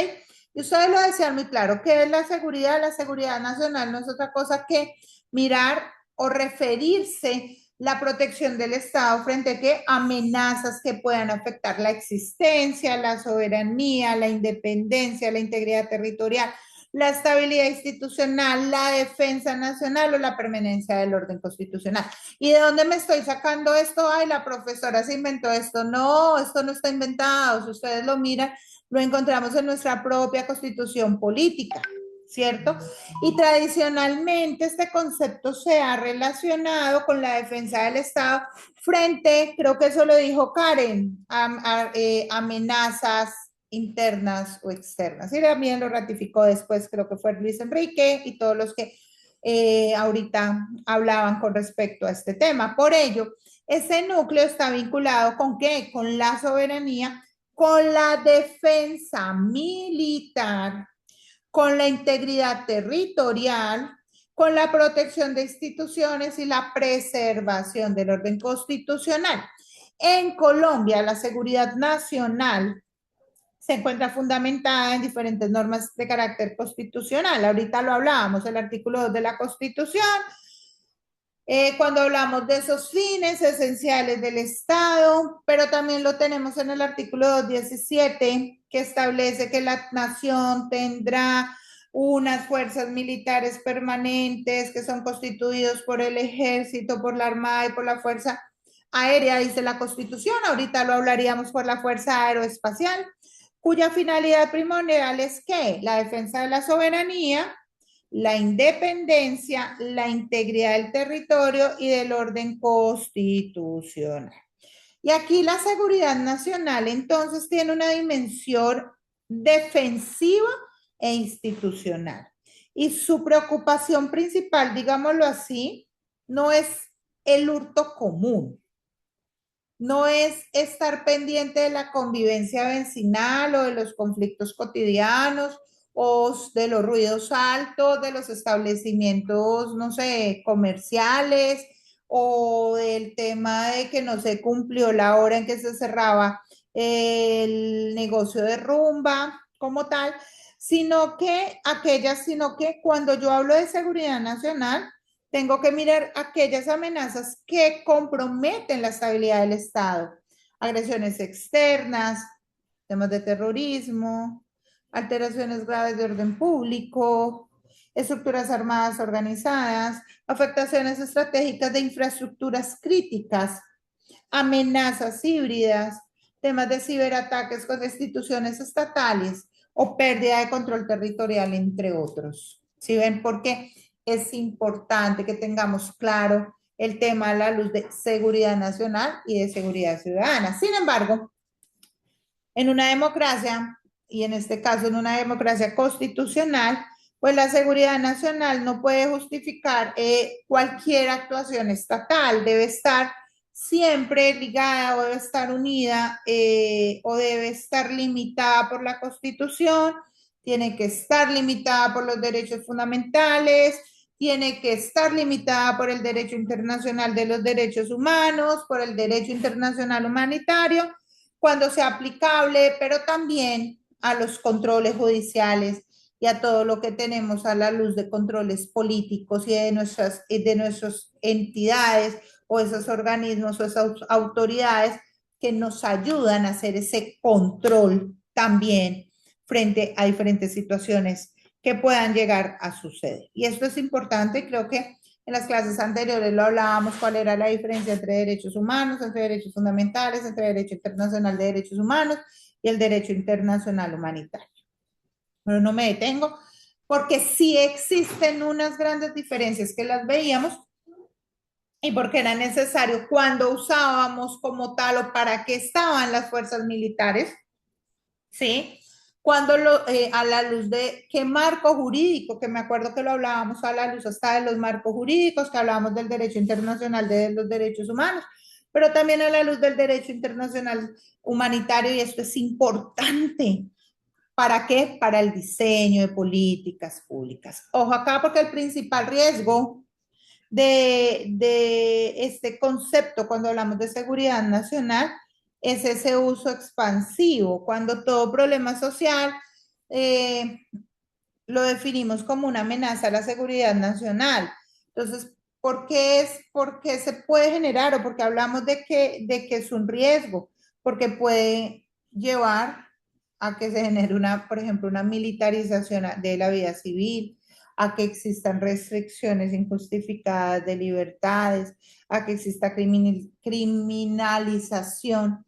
S1: Y ustedes lo decían muy claro, ¿qué es la seguridad? La seguridad nacional no es otra cosa que mirar o referirse la protección del Estado frente a qué amenazas que puedan afectar la existencia, la soberanía, la independencia, la integridad territorial, la estabilidad institucional, la defensa nacional o la permanencia del orden constitucional. ¿Y de dónde me estoy sacando esto? Ay, la profesora se inventó esto. No, esto no está inventado. Si ustedes lo miran, lo encontramos en nuestra propia constitución política, ¿cierto? Y tradicionalmente este concepto se ha relacionado con la defensa del Estado frente, creo que eso lo dijo Karen, amenazas internas o externas. Y también lo ratificó después, creo que fue Luis Enrique y todos los que ahorita hablaban con respecto a este tema. Por ello, ese núcleo está vinculado con qué? Con la soberanía, con la defensa militar, con la integridad territorial, con la protección de instituciones y la preservación del orden constitucional. En Colombia, la seguridad nacional se encuentra fundamentada en diferentes normas de carácter constitucional. Ahorita lo hablábamos, el artículo 2 de la Constitución, cuando hablamos de esos fines esenciales del Estado, pero también lo tenemos en el artículo 217, que establece que la nación tendrá unas fuerzas militares permanentes que son constituidos por el ejército, por la armada y por la fuerza aérea, dice la Constitución. Ahorita lo hablaríamos por la fuerza aeroespacial, cuya finalidad primordial es ¿qué? La defensa de la soberanía, la independencia, la integridad del territorio y del orden constitucional. Y aquí la seguridad nacional entonces tiene una dimensión defensiva e institucional. Y su preocupación principal, digámoslo así, no es el hurto común, no es estar pendiente de la convivencia vecinal o de los conflictos cotidianos o de los ruidos altos de los establecimientos, no sé, comerciales o del tema de que no se cumplió la hora en que se cerraba el negocio de rumba como tal, sino que cuando yo hablo de seguridad nacional, tengo que mirar aquellas amenazas que comprometen la estabilidad del Estado, agresiones externas, temas de terrorismo, alteraciones graves de orden público, estructuras armadas organizadas, afectaciones estratégicas de infraestructuras críticas, amenazas híbridas, temas de ciberataques con instituciones estatales o pérdida de control territorial, entre otros. ¿Sí ven por qué es importante que tengamos claro el tema a la luz de seguridad nacional y de seguridad ciudadana? Sin embargo, en una democracia, y en este caso en una democracia constitucional, pues la seguridad nacional no puede justificar cualquier actuación estatal, debe estar siempre ligada o debe estar unida o debe estar limitada por la Constitución, tiene que estar limitada por los derechos fundamentales, tiene que estar limitada por el derecho internacional de los derechos humanos, por el derecho internacional humanitario, cuando sea aplicable, pero también a los controles judiciales y a todo lo que tenemos a la luz de controles políticos y de nuestras entidades o esos organismos o esas autoridades que nos ayudan a hacer ese control también frente a diferentes situaciones que puedan llegar a suceder. Y esto es importante, creo que en las clases anteriores lo hablábamos, cuál era la diferencia entre derechos humanos, entre derechos fundamentales, entre derecho internacional de derechos humanos y el derecho internacional humanitario. Pero no me detengo, porque sí existen unas grandes diferencias que las veíamos y porque era necesario cuando usábamos como tal o para qué estaban las fuerzas militares, ¿sí? Cuando a la luz de qué marco jurídico, que me acuerdo que lo hablábamos a la luz hasta de los marcos jurídicos, que hablábamos del derecho internacional de los derechos humanos, pero también a la luz del derecho internacional humanitario, y esto es importante. ¿Para qué? Para el diseño de políticas públicas. Ojo acá, porque el principal riesgo de este concepto cuando hablamos de seguridad nacional es ese uso expansivo, cuando todo problema social lo definimos como una amenaza a la seguridad nacional. Entonces, ¿por qué se puede generar o por qué hablamos de que es un riesgo? Porque puede llevar a que se genere por ejemplo, una militarización de la vida civil, a que existan restricciones injustificadas de libertades, a que exista criminalización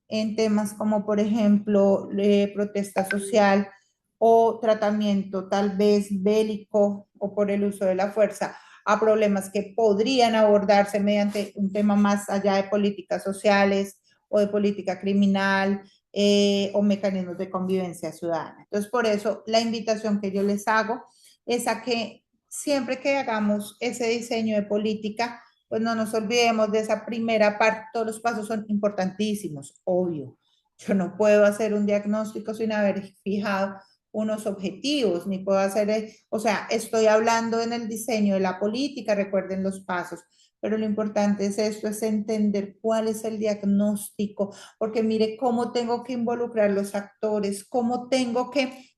S1: en temas como, por ejemplo, protesta social o tratamiento tal vez bélico o por el uso de la fuerza a problemas que podrían abordarse mediante un tema más allá de políticas sociales o de política criminal o mecanismos de convivencia ciudadana. Entonces, por eso la invitación que yo les hago es a que siempre que hagamos ese diseño de política, pues no nos olvidemos de esa primera parte. Todos los pasos son importantísimos, obvio. Yo no puedo hacer un diagnóstico sin haber fijado unos objetivos, ni puedo hacer, o sea, estoy hablando en el diseño de la política, recuerden los pasos, pero lo importante es esto, es entender cuál es el diagnóstico, porque mire cómo tengo que involucrar los actores, cómo tengo que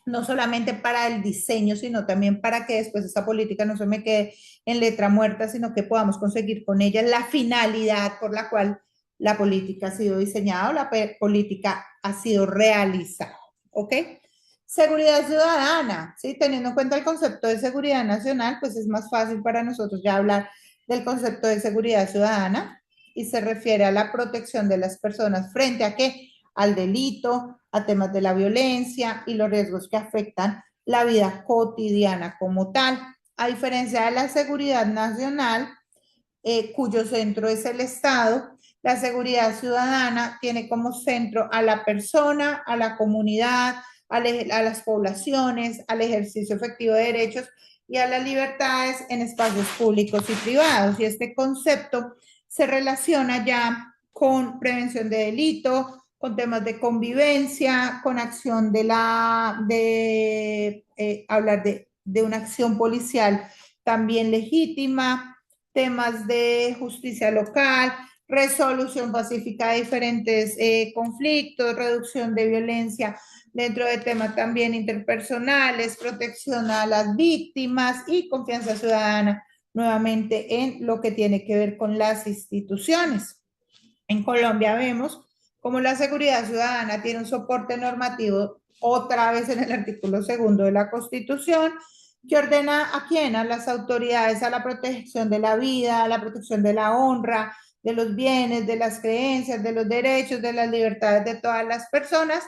S1: no solamente para el diseño, sino también para que después esa política no se me quede en letra muerta, sino que podamos conseguir con ella la finalidad por la cual la política ha sido diseñada o la política ha sido realizada. ¿Ok? Seguridad ciudadana, ¿sí? Teniendo en cuenta el concepto de seguridad nacional, pues es más fácil para nosotros ya hablar del concepto de seguridad ciudadana y se refiere a la protección de las personas frente a qué? Al delito, a temas de la violencia y los riesgos que afectan la vida cotidiana como tal. A diferencia de la seguridad nacional, cuyo centro es el Estado, la seguridad ciudadana tiene como centro a la persona, a la comunidad, a las poblaciones, al ejercicio efectivo de derechos y a las libertades en espacios públicos y privados. Y este concepto se relaciona ya con prevención de delito, con temas de convivencia, con acción hablar de una acción policial también legítima, temas de justicia local, resolución pacífica de diferentes conflictos, reducción de violencia dentro de temas también interpersonales, protección a las víctimas y confianza ciudadana, nuevamente en lo que tiene que ver con las instituciones. En Colombia vemos cómo la seguridad ciudadana tiene un soporte normativo otra vez en el artículo 2 de la Constitución, que ordena a quién, a las autoridades, a la protección de la vida, a la protección de la honra, de los bienes, de las creencias, de los derechos, de las libertades de todas las personas,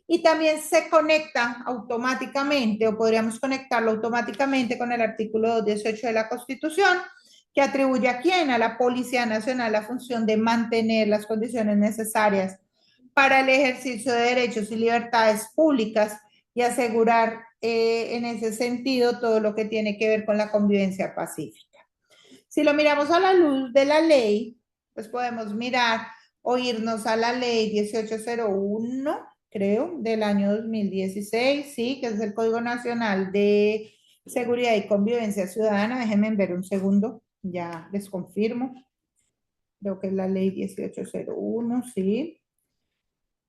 S1: y también se conecta automáticamente, o podríamos conectarlo automáticamente con el artículo 218 de la Constitución, que atribuye a quién, a la Policía Nacional, la función de mantener las condiciones necesarias para el ejercicio de derechos y libertades públicas y asegurar en ese sentido todo lo que tiene que ver con la convivencia pacífica. Si lo miramos a la luz de la ley, pues podemos mirar o irnos a la ley 1801, creo, del año 2016, sí, que es el Código Nacional de Seguridad y Convivencia Ciudadana. Déjenme ver un segundo, ya les confirmo. Creo que es la ley 1801, sí.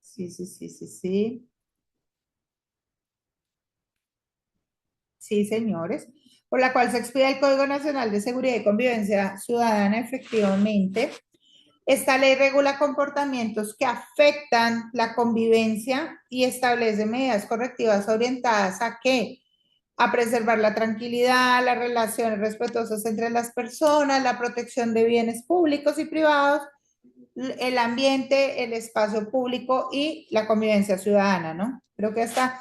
S1: Sí. Sí, señores. Por la cual se expide el Código Nacional de Seguridad y Convivencia Ciudadana, efectivamente. Esta ley regula comportamientos que afectan la convivencia y establece medidas correctivas orientadas ¿a qué? A preservar la tranquilidad, las relaciones respetuosas entre las personas, la protección de bienes públicos y privados, el ambiente, el espacio público y la convivencia ciudadana, ¿no? Creo que está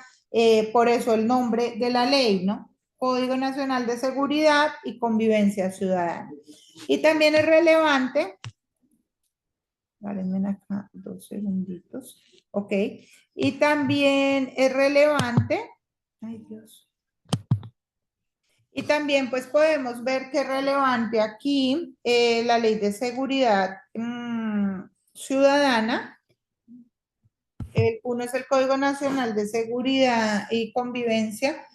S1: por eso el nombre de la ley, ¿no? Código Nacional de Seguridad y Convivencia Ciudadana. Y también es relevante, válenme acá 2 segunditos, ok, y también es relevante, ay Dios, y también pues podemos ver que es relevante aquí la ley de seguridad ciudadana. Uno es el Código Nacional de Seguridad y Convivencia,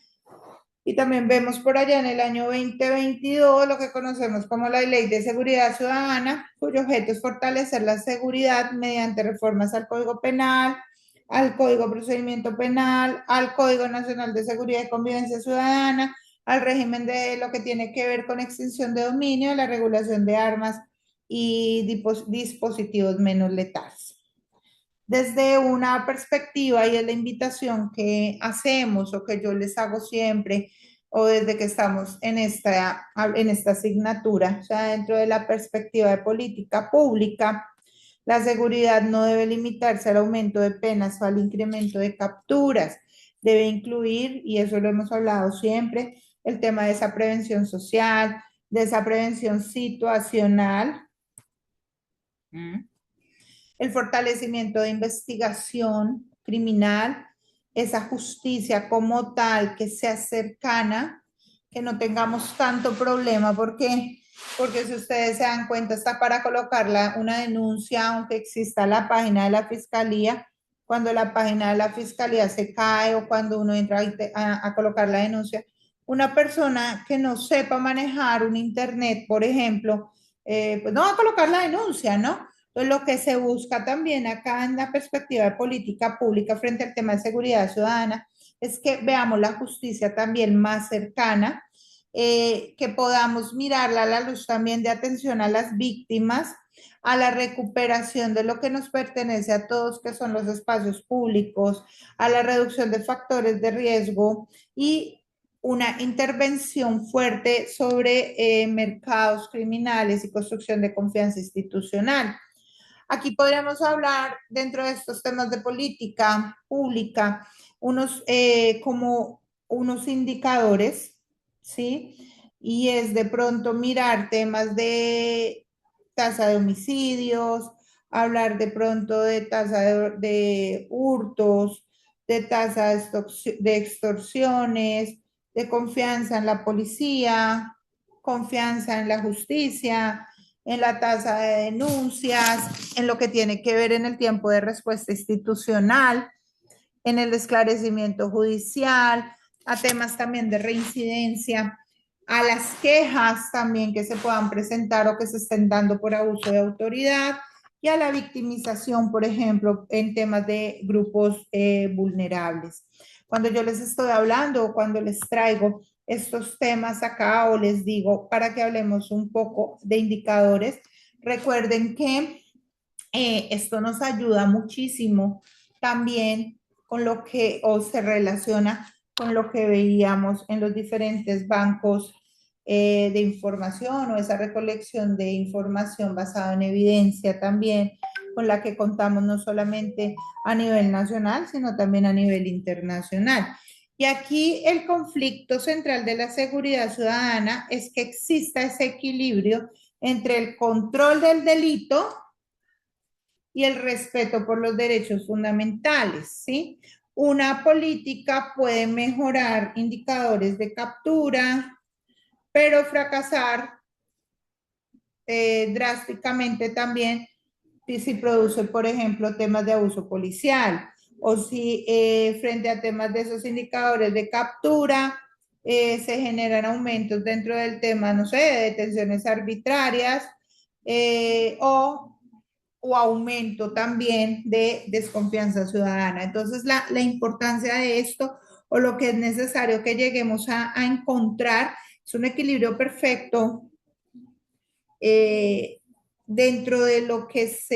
S1: y también vemos por allá en el año 2022 lo que conocemos como la Ley de Seguridad Ciudadana, cuyo objeto es fortalecer la seguridad mediante reformas al Código Penal, al Código de Procedimiento Penal, al Código Nacional de Seguridad y Convivencia Ciudadana, al régimen de lo que tiene que ver con extinción de dominio, la regulación de armas y dispositivos menos letales. Desde una perspectiva, y es la invitación que hacemos o que yo les hago siempre, o desde que estamos en esta asignatura, o sea, dentro de la perspectiva de política pública, la seguridad no debe limitarse al aumento de penas o al incremento de capturas, debe incluir, y eso lo hemos hablado siempre, el tema de esa prevención social, de esa prevención situacional, el fortalecimiento de investigación criminal, esa justicia como tal que sea cercana, que no tengamos tanto problema, porque si ustedes se dan cuenta, está para colocar una denuncia, aunque exista la página de la fiscalía, cuando la página de la fiscalía se cae o cuando uno entra a colocar la denuncia, una persona que no sepa manejar un internet, por ejemplo, pues no va a colocar la denuncia, ¿no? Entonces, lo que se busca también acá en la perspectiva de política pública frente al tema de seguridad ciudadana es que veamos la justicia también más cercana, que podamos mirarla a la luz también de atención a las víctimas, a la recuperación de lo que nos pertenece a todos, que son los espacios públicos, a la reducción de factores de riesgo y una intervención fuerte sobre mercados criminales y construcción de confianza institucional. Aquí podríamos hablar dentro de estos temas de política pública, como unos indicadores, ¿sí? Y es de pronto mirar temas de tasa de homicidios, hablar de pronto de tasa de hurtos, de tasa de extorsiones, de confianza en la policía, confianza en la justicia, en la tasa de denuncias, en lo que tiene que ver en el tiempo de respuesta institucional, en el esclarecimiento judicial, a temas también de reincidencia, a las quejas también que se puedan presentar o que se estén dando por abuso de autoridad y a la victimización, por ejemplo, en temas de grupos vulnerables. Cuando yo les estoy hablando o cuando les traigo estos temas acá o les digo para que hablemos un poco de indicadores, recuerden que esto nos ayuda muchísimo también con lo que o se relaciona con lo que veíamos en los diferentes bancos de información o esa recolección de información basada en evidencia también, con la que contamos no solamente a nivel nacional, sino también a nivel internacional. Y aquí el conflicto central de la seguridad ciudadana es que exista ese equilibrio entre el control del delito y el respeto por los derechos fundamentales, ¿sí? Una política puede mejorar indicadores de captura, pero fracasar drásticamente también si produce, por ejemplo, temas de abuso policial o si frente a temas de esos indicadores de captura se generan aumentos dentro del tema, no sé, de detenciones arbitrarias o aumento también de desconfianza ciudadana. Entonces, la importancia de esto o lo que es necesario que lleguemos a encontrar es un equilibrio perfecto dentro de lo que es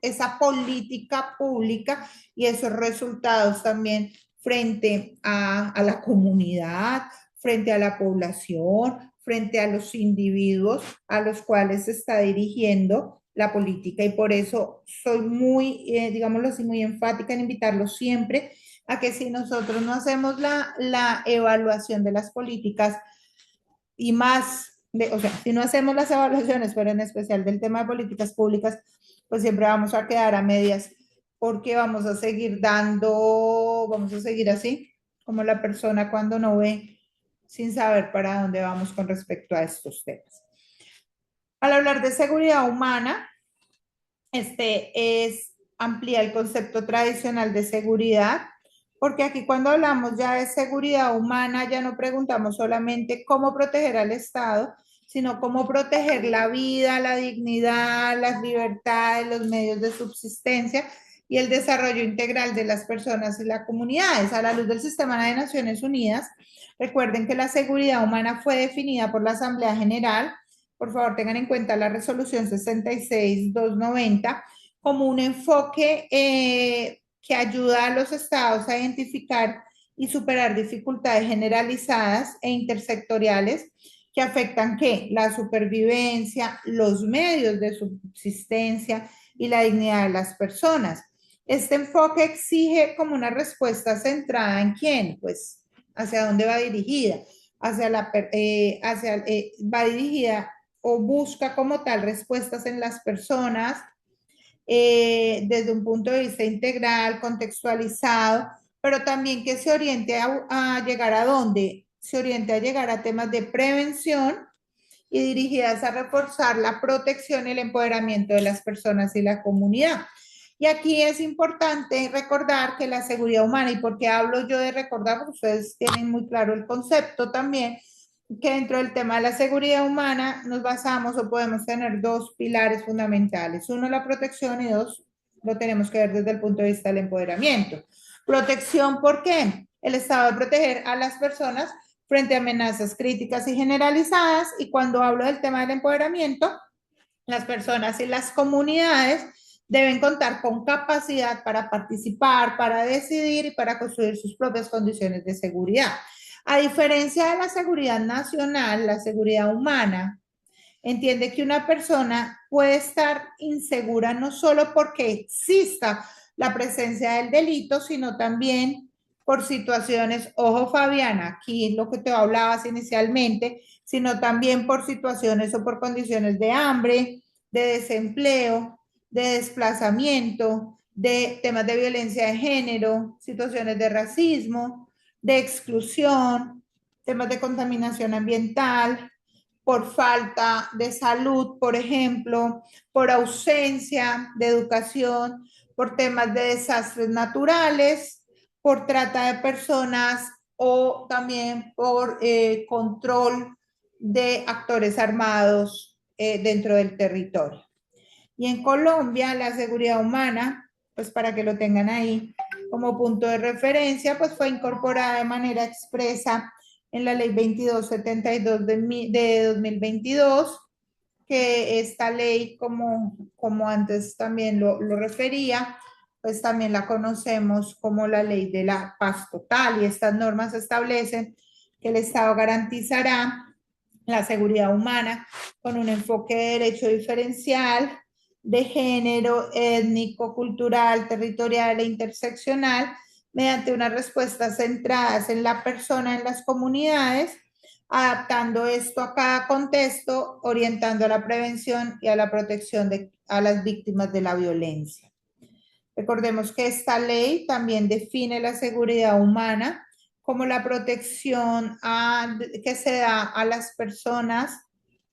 S1: esa política pública y esos resultados también frente a la comunidad, frente a la población, frente a los individuos a los cuales se está dirigiendo la política. Y por eso soy muy, digámoslo así, muy enfática en invitarlos siempre a que si nosotros no hacemos la evaluación de las políticas y más, o sea, si no hacemos las evaluaciones, pero en especial del tema de políticas públicas, pues siempre vamos a quedar a medias porque vamos a seguir vamos a seguir así, como la persona cuando no ve sin saber para dónde vamos con respecto a estos temas. Al hablar de seguridad humana, es ampliar el concepto tradicional de seguridad, porque aquí cuando hablamos ya de seguridad humana, ya no preguntamos solamente cómo proteger al Estado, sino cómo proteger la vida, la dignidad, las libertades, los medios de subsistencia y el desarrollo integral de las personas y las comunidades. A la luz del sistema de Naciones Unidas, recuerden que la seguridad humana fue definida por la Asamblea General. Por favor, tengan en cuenta la resolución 66-290 como un enfoque que ayuda a los estados a identificar y superar dificultades generalizadas e intersectoriales que afectan ¿qué? La supervivencia, los medios de subsistencia y la dignidad de las personas. Este enfoque exige como una respuesta centrada en quién, pues hacia dónde va dirigida, va dirigida o busca como tal respuestas en las personas desde un punto de vista integral, contextualizado, pero también que se oriente a llegar a dónde, se oriente a llegar a temas de prevención y dirigidas a reforzar la protección y el empoderamiento de las personas y la comunidad. Y aquí es importante recordar que la seguridad humana, y porque hablo yo de recordar, porque ustedes tienen muy claro el concepto también, que dentro del tema de la seguridad humana nos basamos o podemos tener dos pilares fundamentales. Uno, la protección y dos, lo tenemos que ver desde el punto de vista del empoderamiento. Protección, ¿por qué? El Estado de proteger a las personas frente a amenazas críticas y generalizadas. Y cuando hablo del tema del empoderamiento, las personas y las comunidades deben contar con capacidad para participar, para decidir y para construir sus propias condiciones de seguridad. A diferencia de la seguridad nacional, la seguridad humana entiende que una persona puede estar insegura no solo porque exista la presencia del delito, sino también por situaciones, ojo Fabiana, aquí lo que te hablabas inicialmente, sino también por situaciones o por condiciones de hambre, de desempleo, de desplazamiento, de temas de violencia de género, situaciones de racismo, de exclusión, temas de contaminación ambiental, por falta de salud, por ejemplo, por ausencia de educación, por temas de desastres naturales, por trata de personas o también por control de actores armados dentro del territorio. Y en Colombia, la seguridad humana, pues para que lo tengan ahí como punto de referencia, pues fue incorporada de manera expresa en la ley 2272 de 2022, que esta ley, como antes también lo refería, pues también la conocemos como la ley de la paz total, y estas normas establecen que el Estado garantizará la seguridad humana con un enfoque de derecho diferencial, de género, étnico, cultural, territorial e interseccional, mediante unas respuestas centradas en la persona, en las comunidades, adaptando esto a cada contexto, orientando a la prevención y a la protección a las víctimas de la violencia. Recordemos que esta ley también define la seguridad humana como la protección que se da a las personas,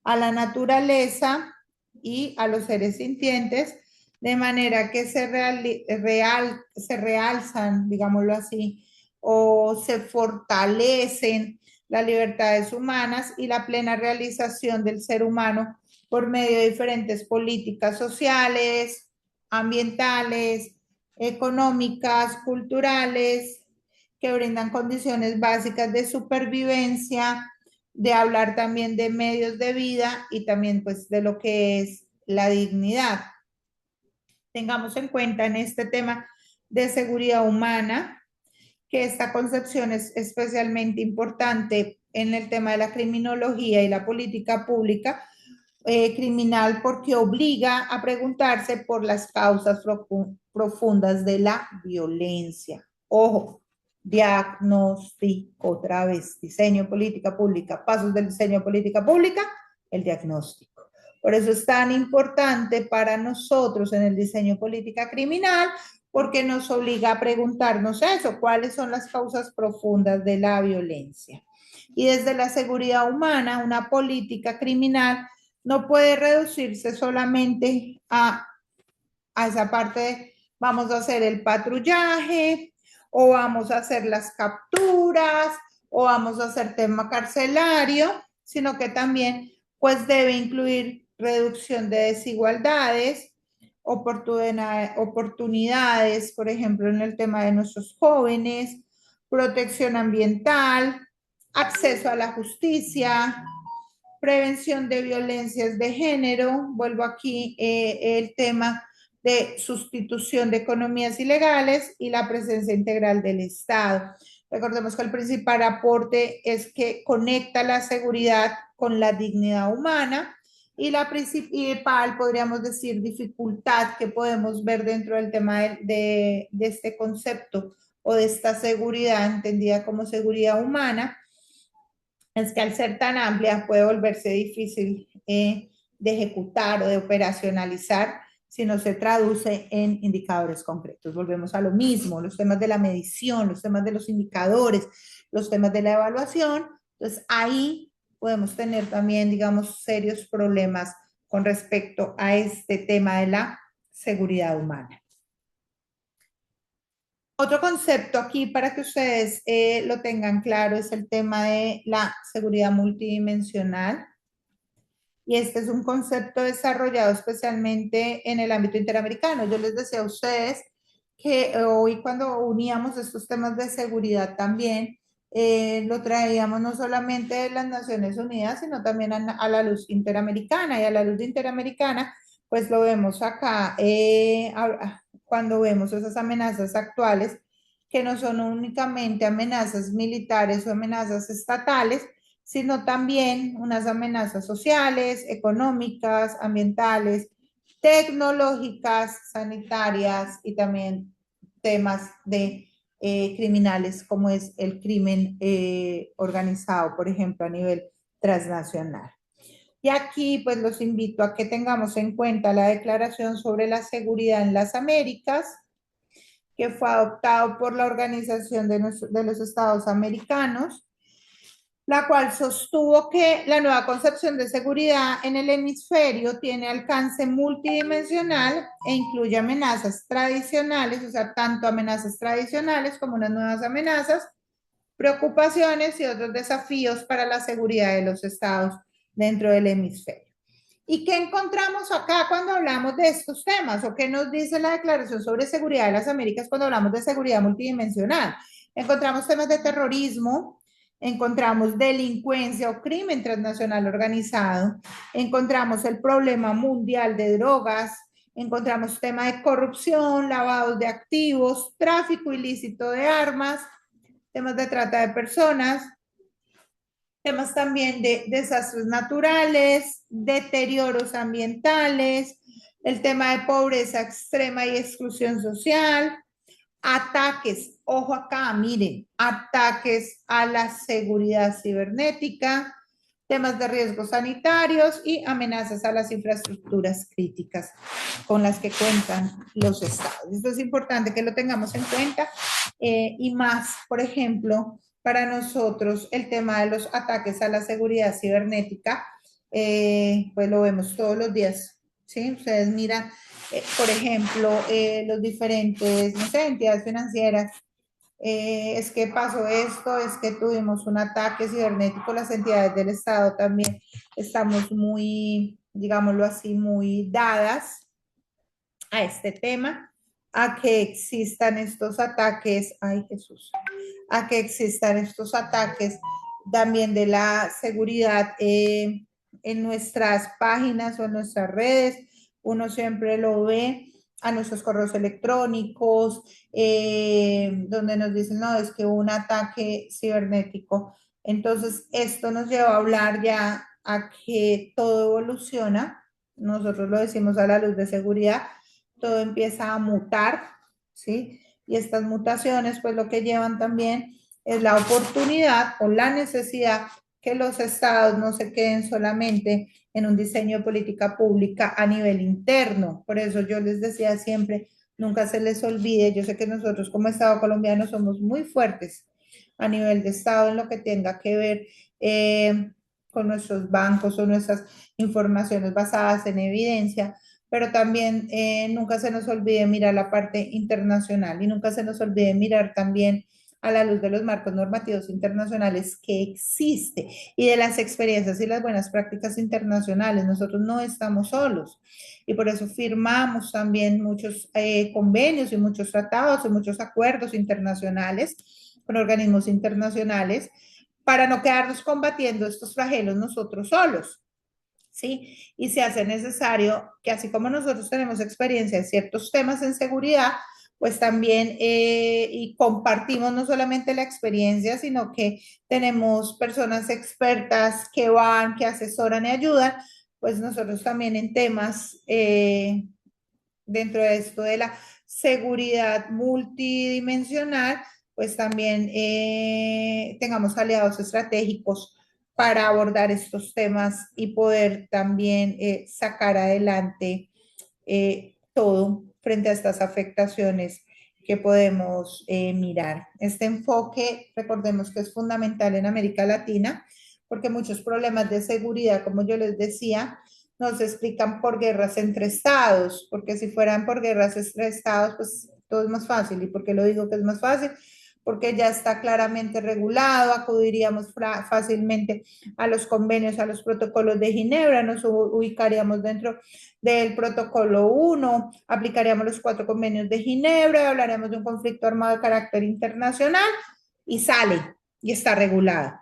S1: a la naturaleza y a los seres sintientes, de manera que se realzan, digámoslo así, o se fortalecen las libertades humanas y la plena realización del ser humano por medio de diferentes políticas sociales, ambientales, económicas, culturales, que brindan condiciones básicas de supervivencia, de hablar también de medios de vida y también pues de lo que es la dignidad. Tengamos en cuenta en este tema de seguridad humana que esta concepción es especialmente importante en el tema de la criminología y la política pública criminal, porque obliga a preguntarse por las causas profundas de la violencia. Ojo, diagnóstico, otra vez, diseño, política pública, pasos del diseño de política pública, el diagnóstico. Por eso es tan importante para nosotros en el diseño política criminal, porque nos obliga a preguntarnos eso, cuáles son las causas profundas de la violencia. Y desde la seguridad humana, una política criminal no puede reducirse solamente a esa parte de vamos a hacer el patrullaje, o vamos a hacer las capturas, o vamos a hacer tema carcelario, sino que también pues debe incluir reducción de desigualdades, oportunidades, por ejemplo, en el tema de nuestros jóvenes, protección ambiental, acceso a la justicia, prevención de violencias de género, vuelvo aquí el tema de sustitución de economías ilegales y la presencia integral del Estado. Recordemos que el principal aporte es que conecta la seguridad con la dignidad humana, y la principal, podríamos decir, dificultad que podemos ver dentro del tema de este concepto o de esta seguridad entendida como seguridad humana, es que al ser tan amplia puede volverse difícil de ejecutar o de operacionalizar si no se traduce en indicadores concretos. Volvemos a lo mismo, los temas de la medición, los temas de los indicadores, los temas de la evaluación. Entonces ahí podemos tener también, digamos, serios problemas con respecto a este tema de la seguridad humana. Otro concepto aquí para que ustedes lo tengan claro es el tema de la seguridad multidimensional. Y este es un concepto desarrollado especialmente en el ámbito interamericano. Yo les decía a ustedes que hoy cuando uníamos estos temas de seguridad también lo traíamos no solamente de las Naciones Unidas, sino también a la luz interamericana. Y a la luz interamericana, pues lo vemos acá cuando vemos esas amenazas actuales, que no son únicamente amenazas militares o amenazas estatales, sino también unas amenazas sociales, económicas, ambientales, tecnológicas, sanitarias y también temas de criminales como es el crimen organizado, por ejemplo, a nivel transnacional. Y aquí pues los invito a que tengamos en cuenta la Declaración sobre la Seguridad en las Américas, que fue adoptado por la Organización de los Estados Americanos, la cual sostuvo que la nueva concepción de seguridad en el hemisferio tiene alcance multidimensional e incluye amenazas tradicionales, o sea, tanto amenazas tradicionales como unas nuevas amenazas, preocupaciones y otros desafíos para la seguridad de los estados dentro del hemisferio. ¿Y qué encontramos acá cuando hablamos de estos temas? ¿O qué nos dice la Declaración sobre Seguridad de las Américas cuando hablamos de seguridad multidimensional? Encontramos temas de terrorismo, encontramos delincuencia o crimen transnacional organizado, encontramos el problema mundial de drogas, encontramos tema de corrupción, lavado de activos, tráfico ilícito de armas, temas de trata de personas, temas también de desastres naturales, deterioros ambientales, el tema de pobreza extrema y exclusión social, ataques, ojo acá, miren, ataques a la seguridad cibernética, temas de riesgos sanitarios y amenazas a las infraestructuras críticas con las que cuentan los estados. Esto es importante que lo tengamos en cuenta y más, por ejemplo, para nosotros el tema de los ataques a la seguridad cibernética, pues lo vemos todos los días, ¿sí? Ustedes miran, por ejemplo, los diferentes, no sé, entidades financieras, es que pasó esto, es que tuvimos un ataque cibernético, las entidades del Estado también estamos muy, digámoslo así, muy dadas a este tema, a que existan estos ataques, ay Jesús, a que existan estos ataques también de la seguridad en nuestras páginas o en nuestras redes, uno siempre lo ve a nuestros correos electrónicos, donde nos dicen, no, es que hubo un ataque cibernético. Entonces, esto nos lleva a hablar ya a que todo evoluciona, nosotros lo decimos a la luz de seguridad, todo empieza a mutar, ¿sí? Y estas mutaciones, pues lo que llevan también es la oportunidad o la necesidad que los estados no se queden solamente en un diseño de política pública a nivel interno. Por eso yo les decía siempre, nunca se les olvide, yo sé que nosotros como Estado colombiano somos muy fuertes a nivel de Estado en lo que tenga que ver con nuestros bancos o nuestras informaciones basadas en evidencia, pero también nunca se nos olvide mirar la parte internacional y nunca se nos olvide mirar también a la luz de los marcos normativos internacionales que existe y de las experiencias y las buenas prácticas internacionales. Nosotros no estamos solos y por eso firmamos también muchos convenios y muchos tratados y muchos acuerdos internacionales con organismos internacionales para no quedarnos combatiendo estos flagelos nosotros solos. ¿Sí? Y se hace necesario que así como nosotros tenemos experiencia en ciertos temas en seguridad, pues también y compartimos no solamente la experiencia, sino que tenemos personas expertas que van, que asesoran y ayudan, pues nosotros también en temas dentro de esto de la seguridad multidimensional, pues también tengamos aliados estratégicos para abordar estos temas y poder también sacar adelante todo frente a estas afectaciones que podemos mirar. Este enfoque, recordemos que es fundamental en América Latina, porque muchos problemas de seguridad, como yo les decía, no se explican por guerras entre estados, porque si fueran por guerras entre estados, pues todo es más fácil. ¿Y por qué lo digo que es más fácil? Porque ya está claramente regulado, acudiríamos fácilmente a los convenios, a los protocolos de Ginebra, nos ubicaríamos dentro del protocolo 1, aplicaríamos los 4 convenios de Ginebra, hablaríamos de un conflicto armado de carácter internacional y sale y está regulado.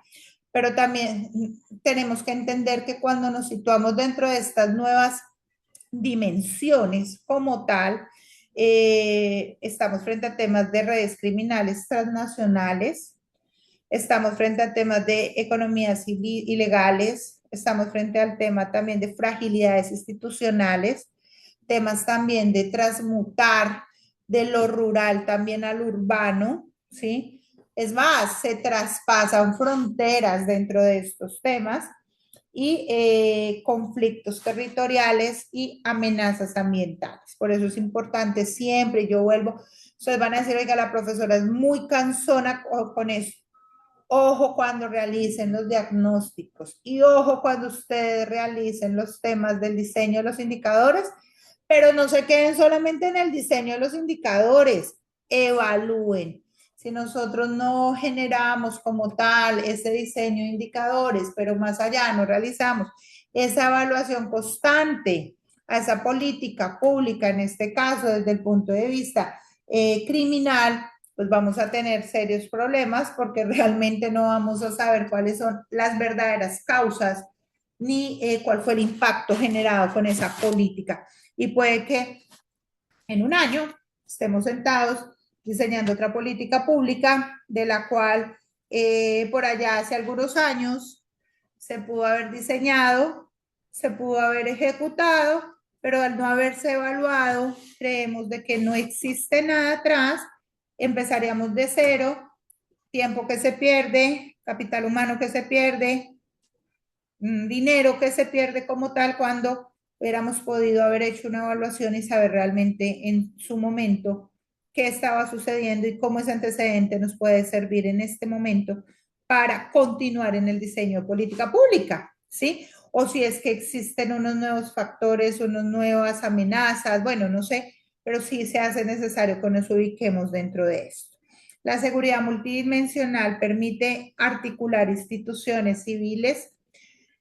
S1: Pero también tenemos que entender que cuando nos situamos dentro de estas nuevas dimensiones como tal, estamos frente a temas de redes criminales transnacionales, estamos frente a temas de economías ilegales, estamos frente al tema también de fragilidades institucionales, temas también de transmutar de lo rural también al urbano, ¿sí? Es más, se traspasan fronteras dentro de estos temas y conflictos territoriales y amenazas ambientales. Por eso es importante siempre, yo vuelvo, ustedes van a decir, oiga, la profesora es muy cansona con esto. Ojo cuando realicen los diagnósticos y ojo cuando ustedes realicen los temas del diseño de los indicadores, pero no se queden solamente en el diseño de los indicadores, evalúen. si nosotros no generamos como tal ese diseño de indicadores, pero más allá no realizamos esa evaluación constante a esa política pública, en este caso desde el punto de vista criminal, pues vamos a tener serios problemas porque realmente no vamos a saber cuáles son las verdaderas causas ni cuál fue el impacto generado con esa política. Y puede que en un año estemos sentados diseñando otra política pública de la cual por allá hace algunos años se pudo haber diseñado, se pudo haber ejecutado, pero al no haberse evaluado, creemos de que no existe nada atrás, empezaríamos de cero, tiempo que se pierde, capital humano que se pierde, dinero que se pierde como tal cuando hubiéramos podido haber hecho una evaluación y saber realmente en su momento qué estaba sucediendo y cómo ese antecedente nos puede servir en este momento para continuar en el diseño de política pública, ¿sí? O si es que existen unos nuevos factores, unas nuevas amenazas, bueno, no sé, pero sí se hace necesario que nos ubiquemos dentro de esto. La seguridad multidimensional permite articular instituciones civiles,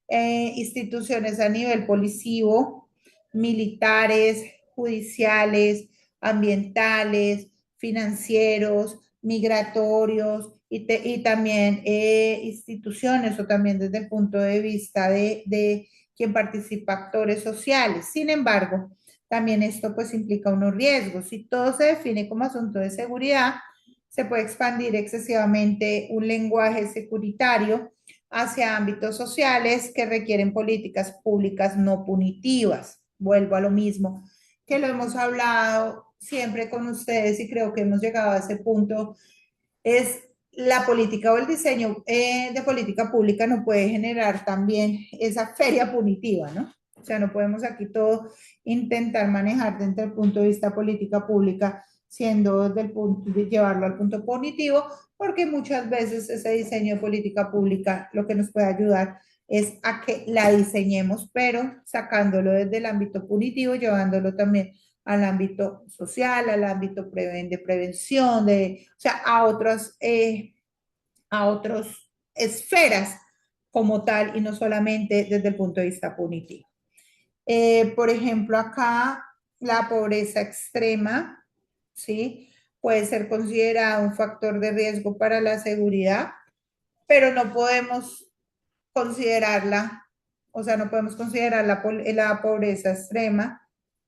S1: instituciones a nivel policivo, militares, judiciales, ambientales, financieros, migratorios y también instituciones o también desde el punto de vista de quien participa, actores sociales. Sin embargo, también esto pues implica unos riesgos. Si todo se define como asunto de seguridad, se puede expandir excesivamente un lenguaje securitario hacia ámbitos sociales que requieren políticas públicas no punitivas. Vuelvo a lo mismo, que lo hemos hablado siempre con ustedes y creo que hemos llegado a ese punto, es la política o el diseño de política pública no puede generar también esa feria punitiva, ¿no? O sea, no podemos aquí todo intentar manejar desde el punto de vista política pública, siendo desde el punto de llevarlo al punto punitivo, porque muchas veces ese diseño de política pública lo que nos puede ayudar es a que la diseñemos, pero sacándolo desde el ámbito punitivo, llevándolo también al ámbito social, al ámbito de prevención, o sea, a otras esferas como tal y no solamente desde el punto de vista punitivo. Por ejemplo, acá la pobreza extrema, ¿sí? Puede ser considerada un factor de riesgo para la seguridad, pero no podemos considerarla, o sea, no podemos considerar la pobreza extrema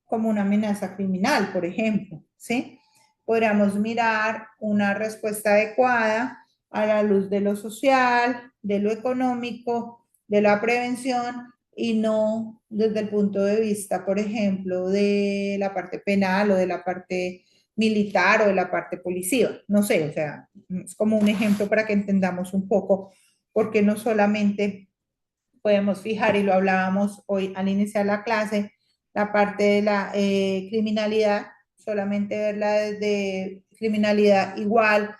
S1: como una amenaza criminal, por ejemplo, ¿sí? Podríamos mirar una respuesta adecuada a la luz de lo social, de lo económico, de la prevención y no desde el punto de vista, por ejemplo, de la parte penal o de la parte militar o de la parte policial. No sé, o sea, es como un ejemplo para que entendamos un poco, porque no solamente podemos fijar, y lo hablábamos hoy al iniciar la clase, la parte de la criminalidad, solamente verla desde criminalidad igual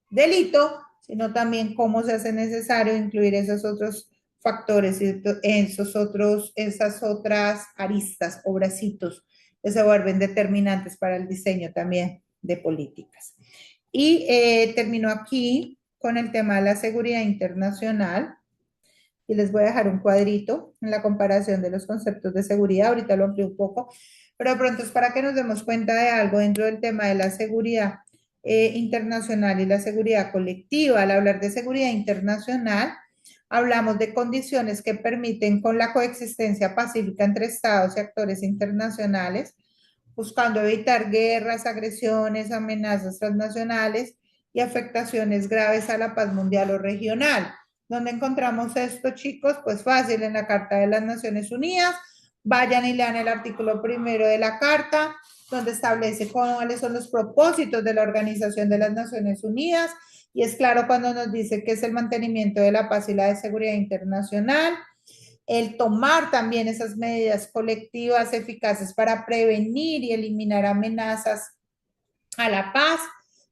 S1: delito, sino también cómo se hace necesario incluir esos otros factores, esas otras aristas o bracitos que se vuelven determinantes para el diseño también de políticas. Y termino aquí con el tema de la seguridad internacional. Y les voy a dejar un cuadrito en la comparación de los conceptos de seguridad. Ahorita lo amplío un poco, pero de pronto es para que nos demos cuenta de algo dentro del tema de la seguridad internacional y la seguridad colectiva. Al hablar de seguridad internacional, hablamos de condiciones que permiten con la coexistencia pacífica entre estados y actores internacionales, buscando evitar guerras, agresiones, amenazas transnacionales y afectaciones graves a la paz mundial o regional. ¿Dónde encontramos esto, chicos? Pues fácil, en la Carta de las Naciones Unidas. Vayan y lean el artículo primero de la Carta, donde establece cuáles son los propósitos de la Organización de las Naciones Unidas. Y es claro cuando nos dice que es el mantenimiento de la paz y la de seguridad internacional, el tomar también esas medidas colectivas eficaces para prevenir y eliminar amenazas a la paz,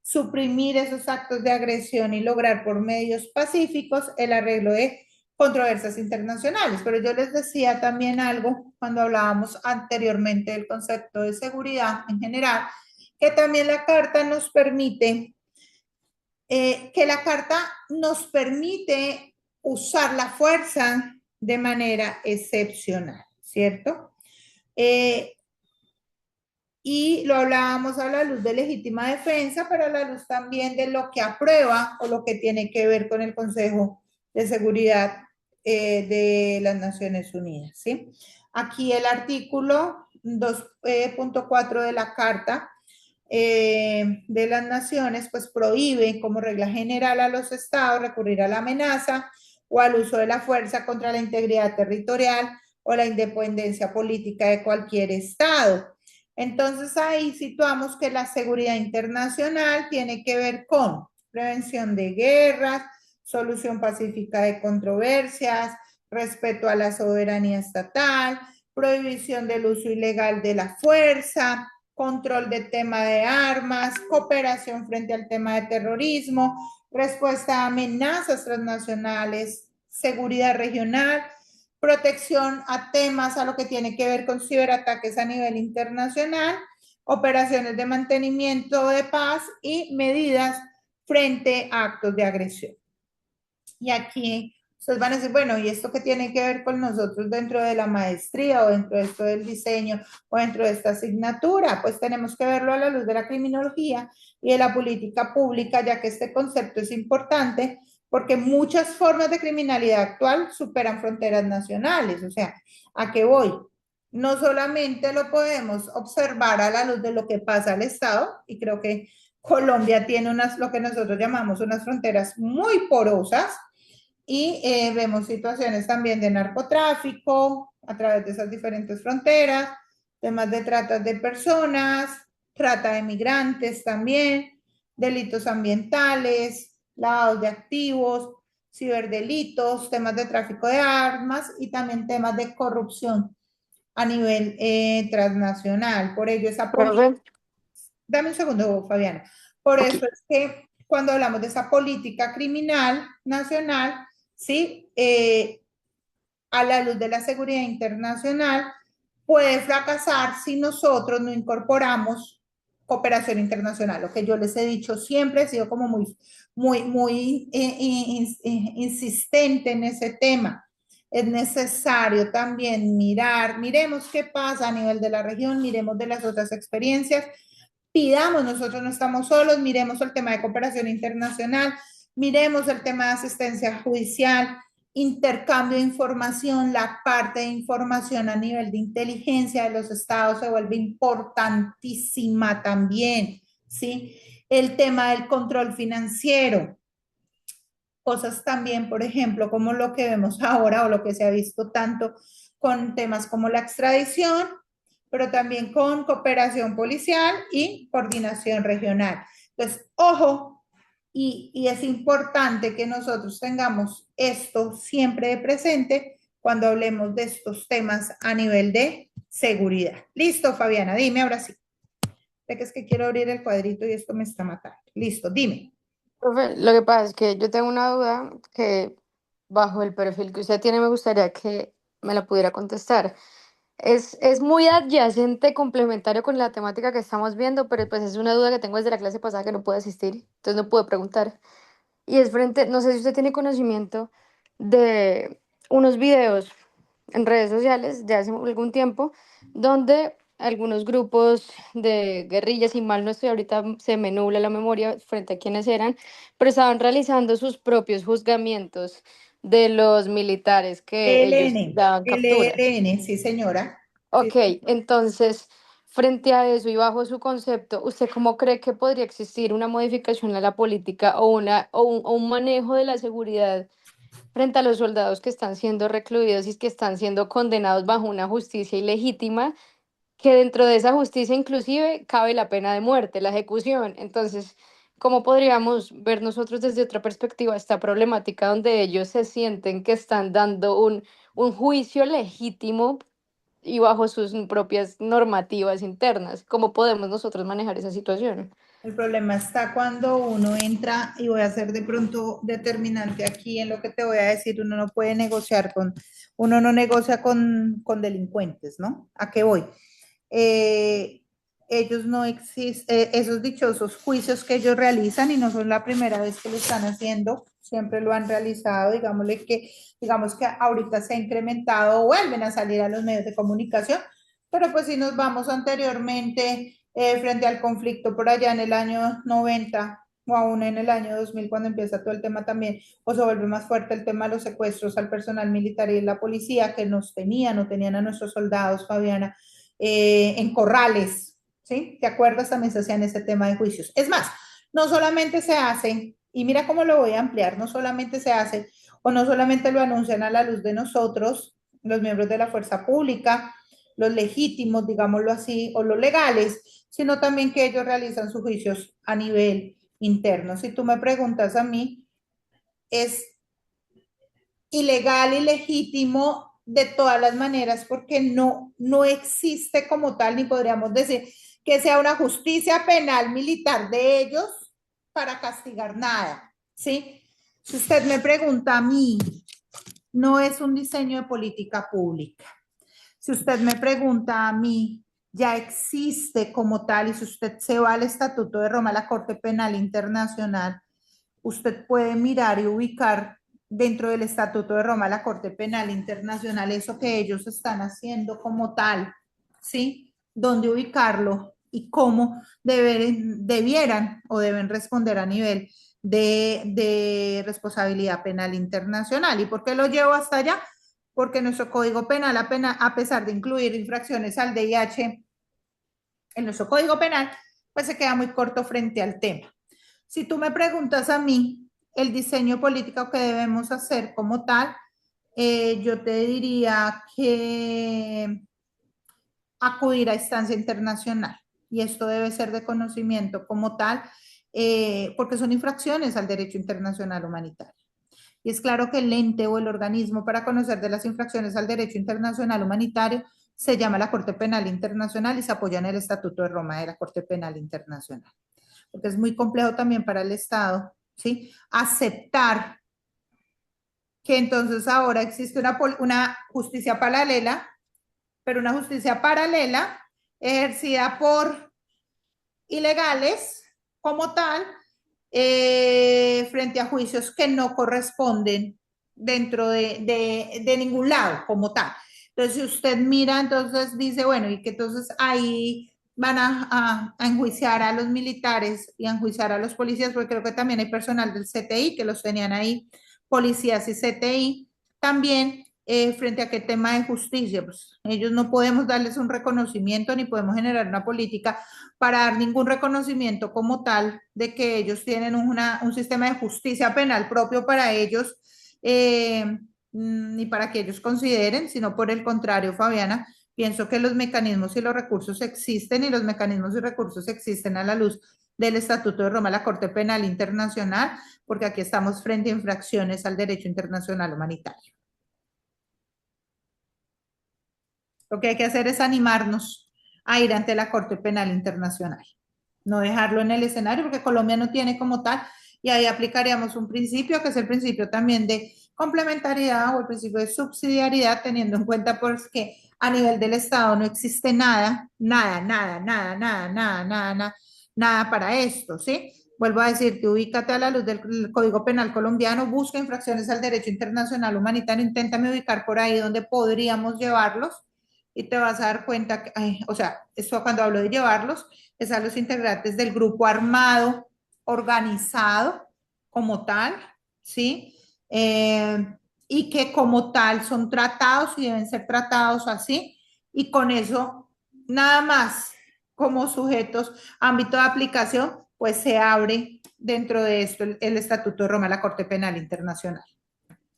S1: suprimir esos actos de agresión y lograr por medios pacíficos el arreglo de controversias internacionales. Pero yo les decía también algo cuando hablábamos anteriormente del concepto de seguridad en general, que también la Carta nos permite que la Carta nos permite usar la fuerza de manera excepcional, ¿cierto? Y lo hablábamos a la luz de legítima defensa, pero a la luz también de lo que aprueba o lo que tiene que ver con el Consejo de Seguridad de las Naciones Unidas, ¿sí? Aquí el artículo 2.4 de la Carta de las Naciones, pues prohíbe como regla general a los estados recurrir a la amenaza o al uso de la fuerza contra la integridad territorial o la independencia política de cualquier estado. Entonces ahí situamos que la seguridad internacional tiene que ver con prevención de guerras, solución pacífica de controversias, respeto a la soberanía estatal, prohibición del uso ilegal de la fuerza, control de tema de armas, cooperación frente al tema de terrorismo, respuesta a amenazas transnacionales, seguridad regional, protección a temas a lo que tiene que ver con ciberataques a nivel internacional, operaciones de mantenimiento de paz y medidas frente a actos de agresión. Y aquí ustedes van a decir, bueno, ¿y esto qué tiene que ver con nosotros dentro de la maestría o dentro de esto del diseño o dentro de esta asignatura? Pues tenemos que verlo a la luz de la criminología y de la política pública, ya que este concepto es importante porque muchas formas de criminalidad actual superan fronteras nacionales. O sea, ¿a qué voy? No solamente lo podemos observar a la luz de lo que pasa al Estado, y creo que Colombia tiene lo que nosotros llamamos unas fronteras muy porosas, y vemos situaciones también de narcotráfico a través de esas diferentes fronteras, temas de trata de personas, trata de migrantes también, delitos ambientales, lavado de activos, ciberdelitos, temas de tráfico de armas y también temas de corrupción a nivel transnacional. Por ello, esa política.
S2: Profe,
S1: Dame un segundo, Fabiana. Por eso es que cuando hablamos de esa política criminal nacional, ¿sí? A la luz de la seguridad internacional, puede fracasar si nosotros no incorporamos cooperación internacional. Lo que yo les he dicho siempre, he sido como muy insistente en ese tema. Es necesario también miremos qué pasa a nivel de la región, miremos de las otras experiencias, pidamos, nosotros no estamos solos, miremos el tema de cooperación internacional, miremos el tema de asistencia judicial, intercambio de información, la parte de información a nivel de inteligencia de los estados se vuelve importantísima también, ¿sí? El tema del control financiero, cosas también, por ejemplo, como lo que vemos ahora o lo que se ha visto tanto con temas como la extradición, pero también con cooperación policial y coordinación regional. Entonces, ojo, y es importante que nosotros tengamos esto siempre de presente cuando hablemos de estos temas a nivel de seguridad. Listo, Fabiana, dime ahora sí. De que es que quiero abrir el cuadrito y esto me está matando. Listo, dime.
S2: profe, lo que pasa es que yo tengo una duda que bajo el perfil que usted tiene me gustaría que me la pudiera contestar. Es muy adyacente, complementario con la temática que estamos viendo, pero pues es una duda que tengo desde la clase pasada que no pude asistir, entonces no pude preguntar. Y es frente, no sé si usted tiene conocimiento de unos videos en redes sociales de hace algún tiempo, donde algunos grupos de guerrillas, y mal no estoy ahorita, se me nubla la memoria frente a quiénes eran, pero estaban realizando sus propios juzgamientos de los militares que ellos daban
S1: El
S2: captura.
S1: ELN, sí señora. Sí.
S2: Ok, entonces, frente a eso y bajo su concepto, ¿usted cómo cree que podría existir una modificación a la política o un manejo de la seguridad frente a los soldados que están siendo recluidos y que están siendo condenados bajo una justicia ilegítima, que dentro de esa justicia inclusive cabe la pena de muerte, la ejecución? Entonces, ¿cómo podríamos ver nosotros desde otra perspectiva esta problemática donde ellos se sienten que están dando un juicio legítimo y bajo sus propias normativas internas? ¿Cómo podemos nosotros manejar esa situación?
S1: El problema está cuando uno entra, y voy a ser de pronto determinante aquí en lo que te voy a decir, uno no puede negociar uno no negocia con delincuentes, ¿no? ¿A qué voy? Eh, ellos no existen, esos dichosos juicios que ellos realizan, y no son la primera vez que lo están haciendo, siempre lo han realizado, digamos que ahorita se ha incrementado, vuelven a salir a los medios de comunicación, pero pues si nos vamos anteriormente, frente al conflicto por allá en el año 90 o aún en el año 2000 cuando empieza todo el tema también, o se vuelve más fuerte el tema de los secuestros al personal militar y la policía que nos tenían o tenían a nuestros soldados, Fabiana, en corrales, ¿sí? ¿Te acuerdas? También se hacían ese tema de juicios. Es más, no solamente se hace, y mira cómo lo voy a ampliar, no solamente se hace o no solamente lo anuncian a la luz de nosotros, los miembros de la fuerza pública, los legítimos, digámoslo así, o los legales, sino también que ellos realizan sus juicios a nivel interno. Si tú me preguntas a mí, es ilegal, ilegítimo de todas las maneras porque no existe como tal, ni podríamos decir que sea una justicia penal militar de ellos para castigar nada, ¿sí? Si usted me pregunta a mí, no es un diseño de política pública. Si usted me pregunta a mí, ya existe como tal, y si usted se va al Estatuto de Roma, la Corte Penal Internacional, usted puede mirar y ubicar dentro del Estatuto de Roma, la Corte Penal Internacional, eso que ellos están haciendo como tal, ¿sí? Dónde ubicarlo y cómo debieran o deben responder a nivel de responsabilidad penal internacional. ¿Y por qué lo llevo hasta allá? Porque nuestro Código Penal, a pesar de incluir infracciones al DIH en nuestro Código Penal, pues se queda muy corto frente al tema. Si tú me preguntas a mí el diseño político que debemos hacer como tal, yo te diría que acudir a instancia internacional. Y esto debe ser de conocimiento como tal, porque son infracciones al derecho internacional humanitario. Y es claro que el ente o el organismo para conocer de las infracciones al derecho internacional humanitario se llama la Corte Penal Internacional y se apoya en el Estatuto de Roma de la Corte Penal Internacional. Porque es muy complejo también para el Estado, ¿sí? Aceptar que entonces ahora existe una justicia paralela, pero una justicia paralela ejercida por ilegales como tal, frente a juicios que no corresponden dentro de ningún lado como tal. Entonces, si usted mira, entonces dice, bueno, y que entonces ahí van a enjuiciar a los militares y a enjuiciar a los policías, porque creo que también hay personal del CTI que los tenían ahí, policías y CTI, también frente a qué tema de justicia, pues ellos no podemos darles un reconocimiento ni podemos generar una política para dar ningún reconocimiento como tal de que ellos tienen un sistema de justicia penal propio para ellos, ni para que ellos consideren, sino por el contrario, Fabiana, pienso que los mecanismos y los recursos existen y los mecanismos y recursos existen a la luz del Estatuto de Roma, la Corte Penal Internacional, porque aquí estamos frente a infracciones al derecho internacional humanitario. Lo que hay que hacer es animarnos a ir ante la Corte Penal Internacional, no dejarlo en el escenario porque Colombia no tiene como tal, y ahí aplicaríamos un principio que es el principio también de complementariedad o el principio de subsidiariedad, teniendo en cuenta pues que a nivel del Estado no existe nada, nada para esto, ¿sí? Vuelvo a decirte, ubícate a la luz del Código Penal colombiano, busca infracciones al derecho internacional humanitario, inténtame ubicar por ahí donde podríamos llevarlos y te vas a dar cuenta que, ay, o sea, esto cuando hablo de llevarlos, es a los integrantes del grupo armado organizado como tal, ¿sí? Y que como tal son tratados y deben ser tratados así, y con eso nada más como sujetos, ámbito de aplicación, pues se abre dentro de esto el Estatuto de Roma, la Corte Penal Internacional.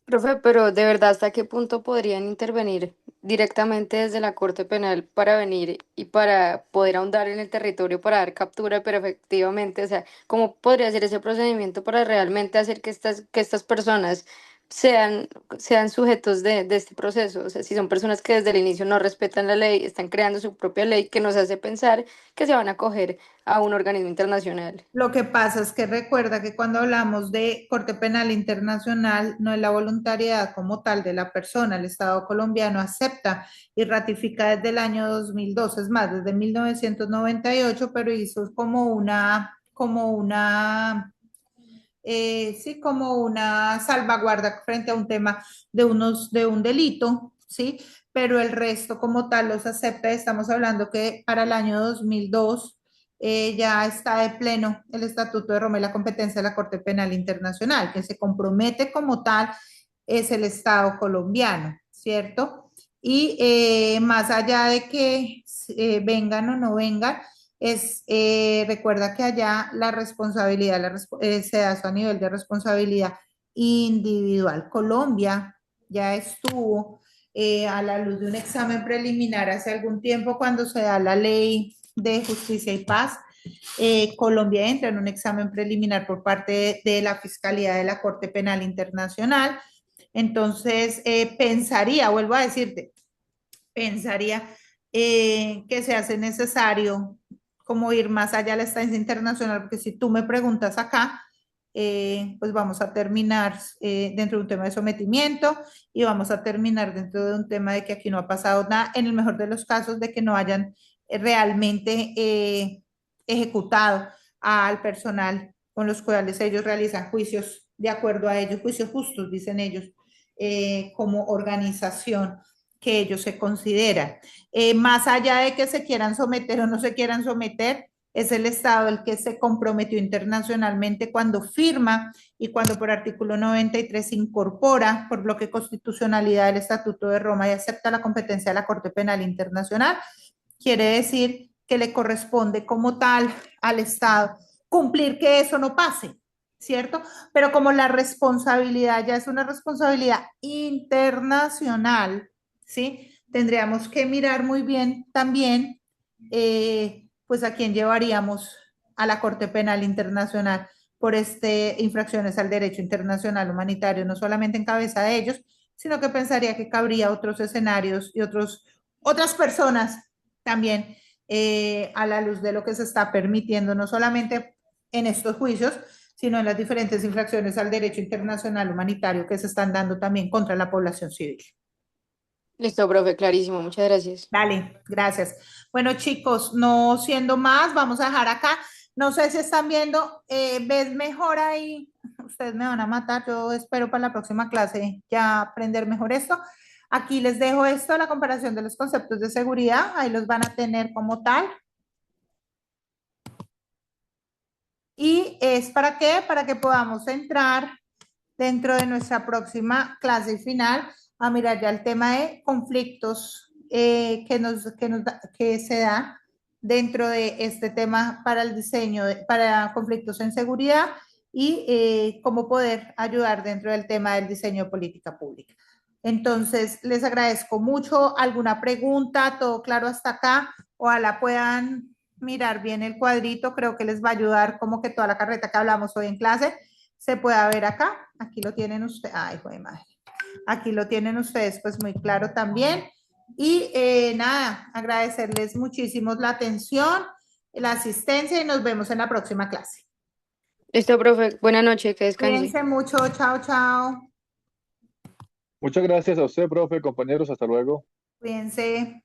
S2: Profe, pero de verdad, ¿hasta qué punto podrían intervenir directamente desde la Corte Penal para venir y para poder ahondar en el territorio para dar captura, pero efectivamente, o sea, cómo podría ser ese procedimiento para realmente hacer que estas personas sean, sean sujetos de este proceso. O sea, si son personas que desde el inicio no respetan la ley, están creando su propia ley que nos hace pensar que se van a acoger a un organismo internacional.
S1: Lo que pasa es que recuerda que cuando hablamos de Corte Penal Internacional, no es la voluntariedad como tal de la persona. El Estado colombiano acepta y ratifica desde el año 2002, es más, desde 1998, pero hizo sí, como una salvaguarda frente a un tema de un delito, ¿sí? Pero el resto como tal los acepta. Estamos hablando que para el año 2002 ya está de pleno el Estatuto de Roma y la competencia de la Corte Penal Internacional, que se compromete como tal es el Estado colombiano, ¿cierto? Y más allá de que vengan o no vengan, recuerda que allá la responsabilidad se da a nivel de responsabilidad individual. Colombia ya estuvo a la luz de un examen preliminar hace algún tiempo cuando se da la ley de justicia y paz. Colombia entra en un examen preliminar por parte de la Fiscalía de la Corte Penal Internacional. Entonces, vuelvo a decirte, pensaría que se hace necesario como ir más allá de la estancia internacional, porque si tú me preguntas acá, pues vamos a terminar dentro de un tema de sometimiento y vamos a terminar dentro de un tema de que aquí no ha pasado nada, en el mejor de los casos de que no hayan realmente ejecutado al personal con los cuales ellos realizan juicios de acuerdo a ellos, juicios justos, dicen ellos, como organización que ellos se consideran. Más allá de que se quieran someter o no se quieran someter, es el Estado el que se comprometió internacionalmente cuando firma y cuando por artículo 93 incorpora por bloque constitucionalidad el Estatuto de Roma y acepta la competencia de la Corte Penal Internacional. Quiere decir que le corresponde como tal al Estado cumplir que eso no pase, ¿cierto? Pero como la responsabilidad ya es una responsabilidad internacional, ¿sí? Tendríamos que mirar muy bien también, pues a quién llevaríamos a la Corte Penal Internacional por infracciones al derecho internacional humanitario, no solamente en cabeza de ellos, sino que pensaría que cabría otros escenarios y otras personas también a la luz de lo que se está permitiendo, no solamente en estos juicios, sino en las diferentes infracciones al derecho internacional humanitario que se están dando también contra la población civil.
S2: Listo, profe, clarísimo, muchas gracias.
S1: Dale, gracias. Bueno, chicos, no siendo más, vamos a dejar acá. No sé si están viendo, ¿ves mejor ahí? Ustedes me van a matar, yo espero para la próxima clase ya aprender mejor esto. Aquí les dejo esto, la comparación de los conceptos de seguridad, ahí los van a tener como tal. ¿Y es para qué? Para que podamos entrar dentro de nuestra próxima clase final a mirar ya el tema de conflictos que se da dentro de este tema para el diseño, para conflictos en seguridad y cómo poder ayudar dentro del tema del diseño de política pública. Entonces, les agradezco mucho. ¿Alguna pregunta? ¿Todo claro hasta acá? Ojalá puedan mirar bien el cuadrito. Creo que les va a ayudar como que toda la carreta que hablamos hoy en clase se pueda ver acá. Aquí lo tienen ustedes. Ay, joder, madre. Aquí lo tienen ustedes pues muy claro también. Y nada, agradecerles muchísimo la atención, la asistencia y nos vemos en la próxima clase.
S2: Listo, profe, buena noche, que descanse.
S1: Cuídense mucho, chao, chao.
S5: Muchas gracias a usted, profe, compañeros, hasta luego.
S1: Cuídense.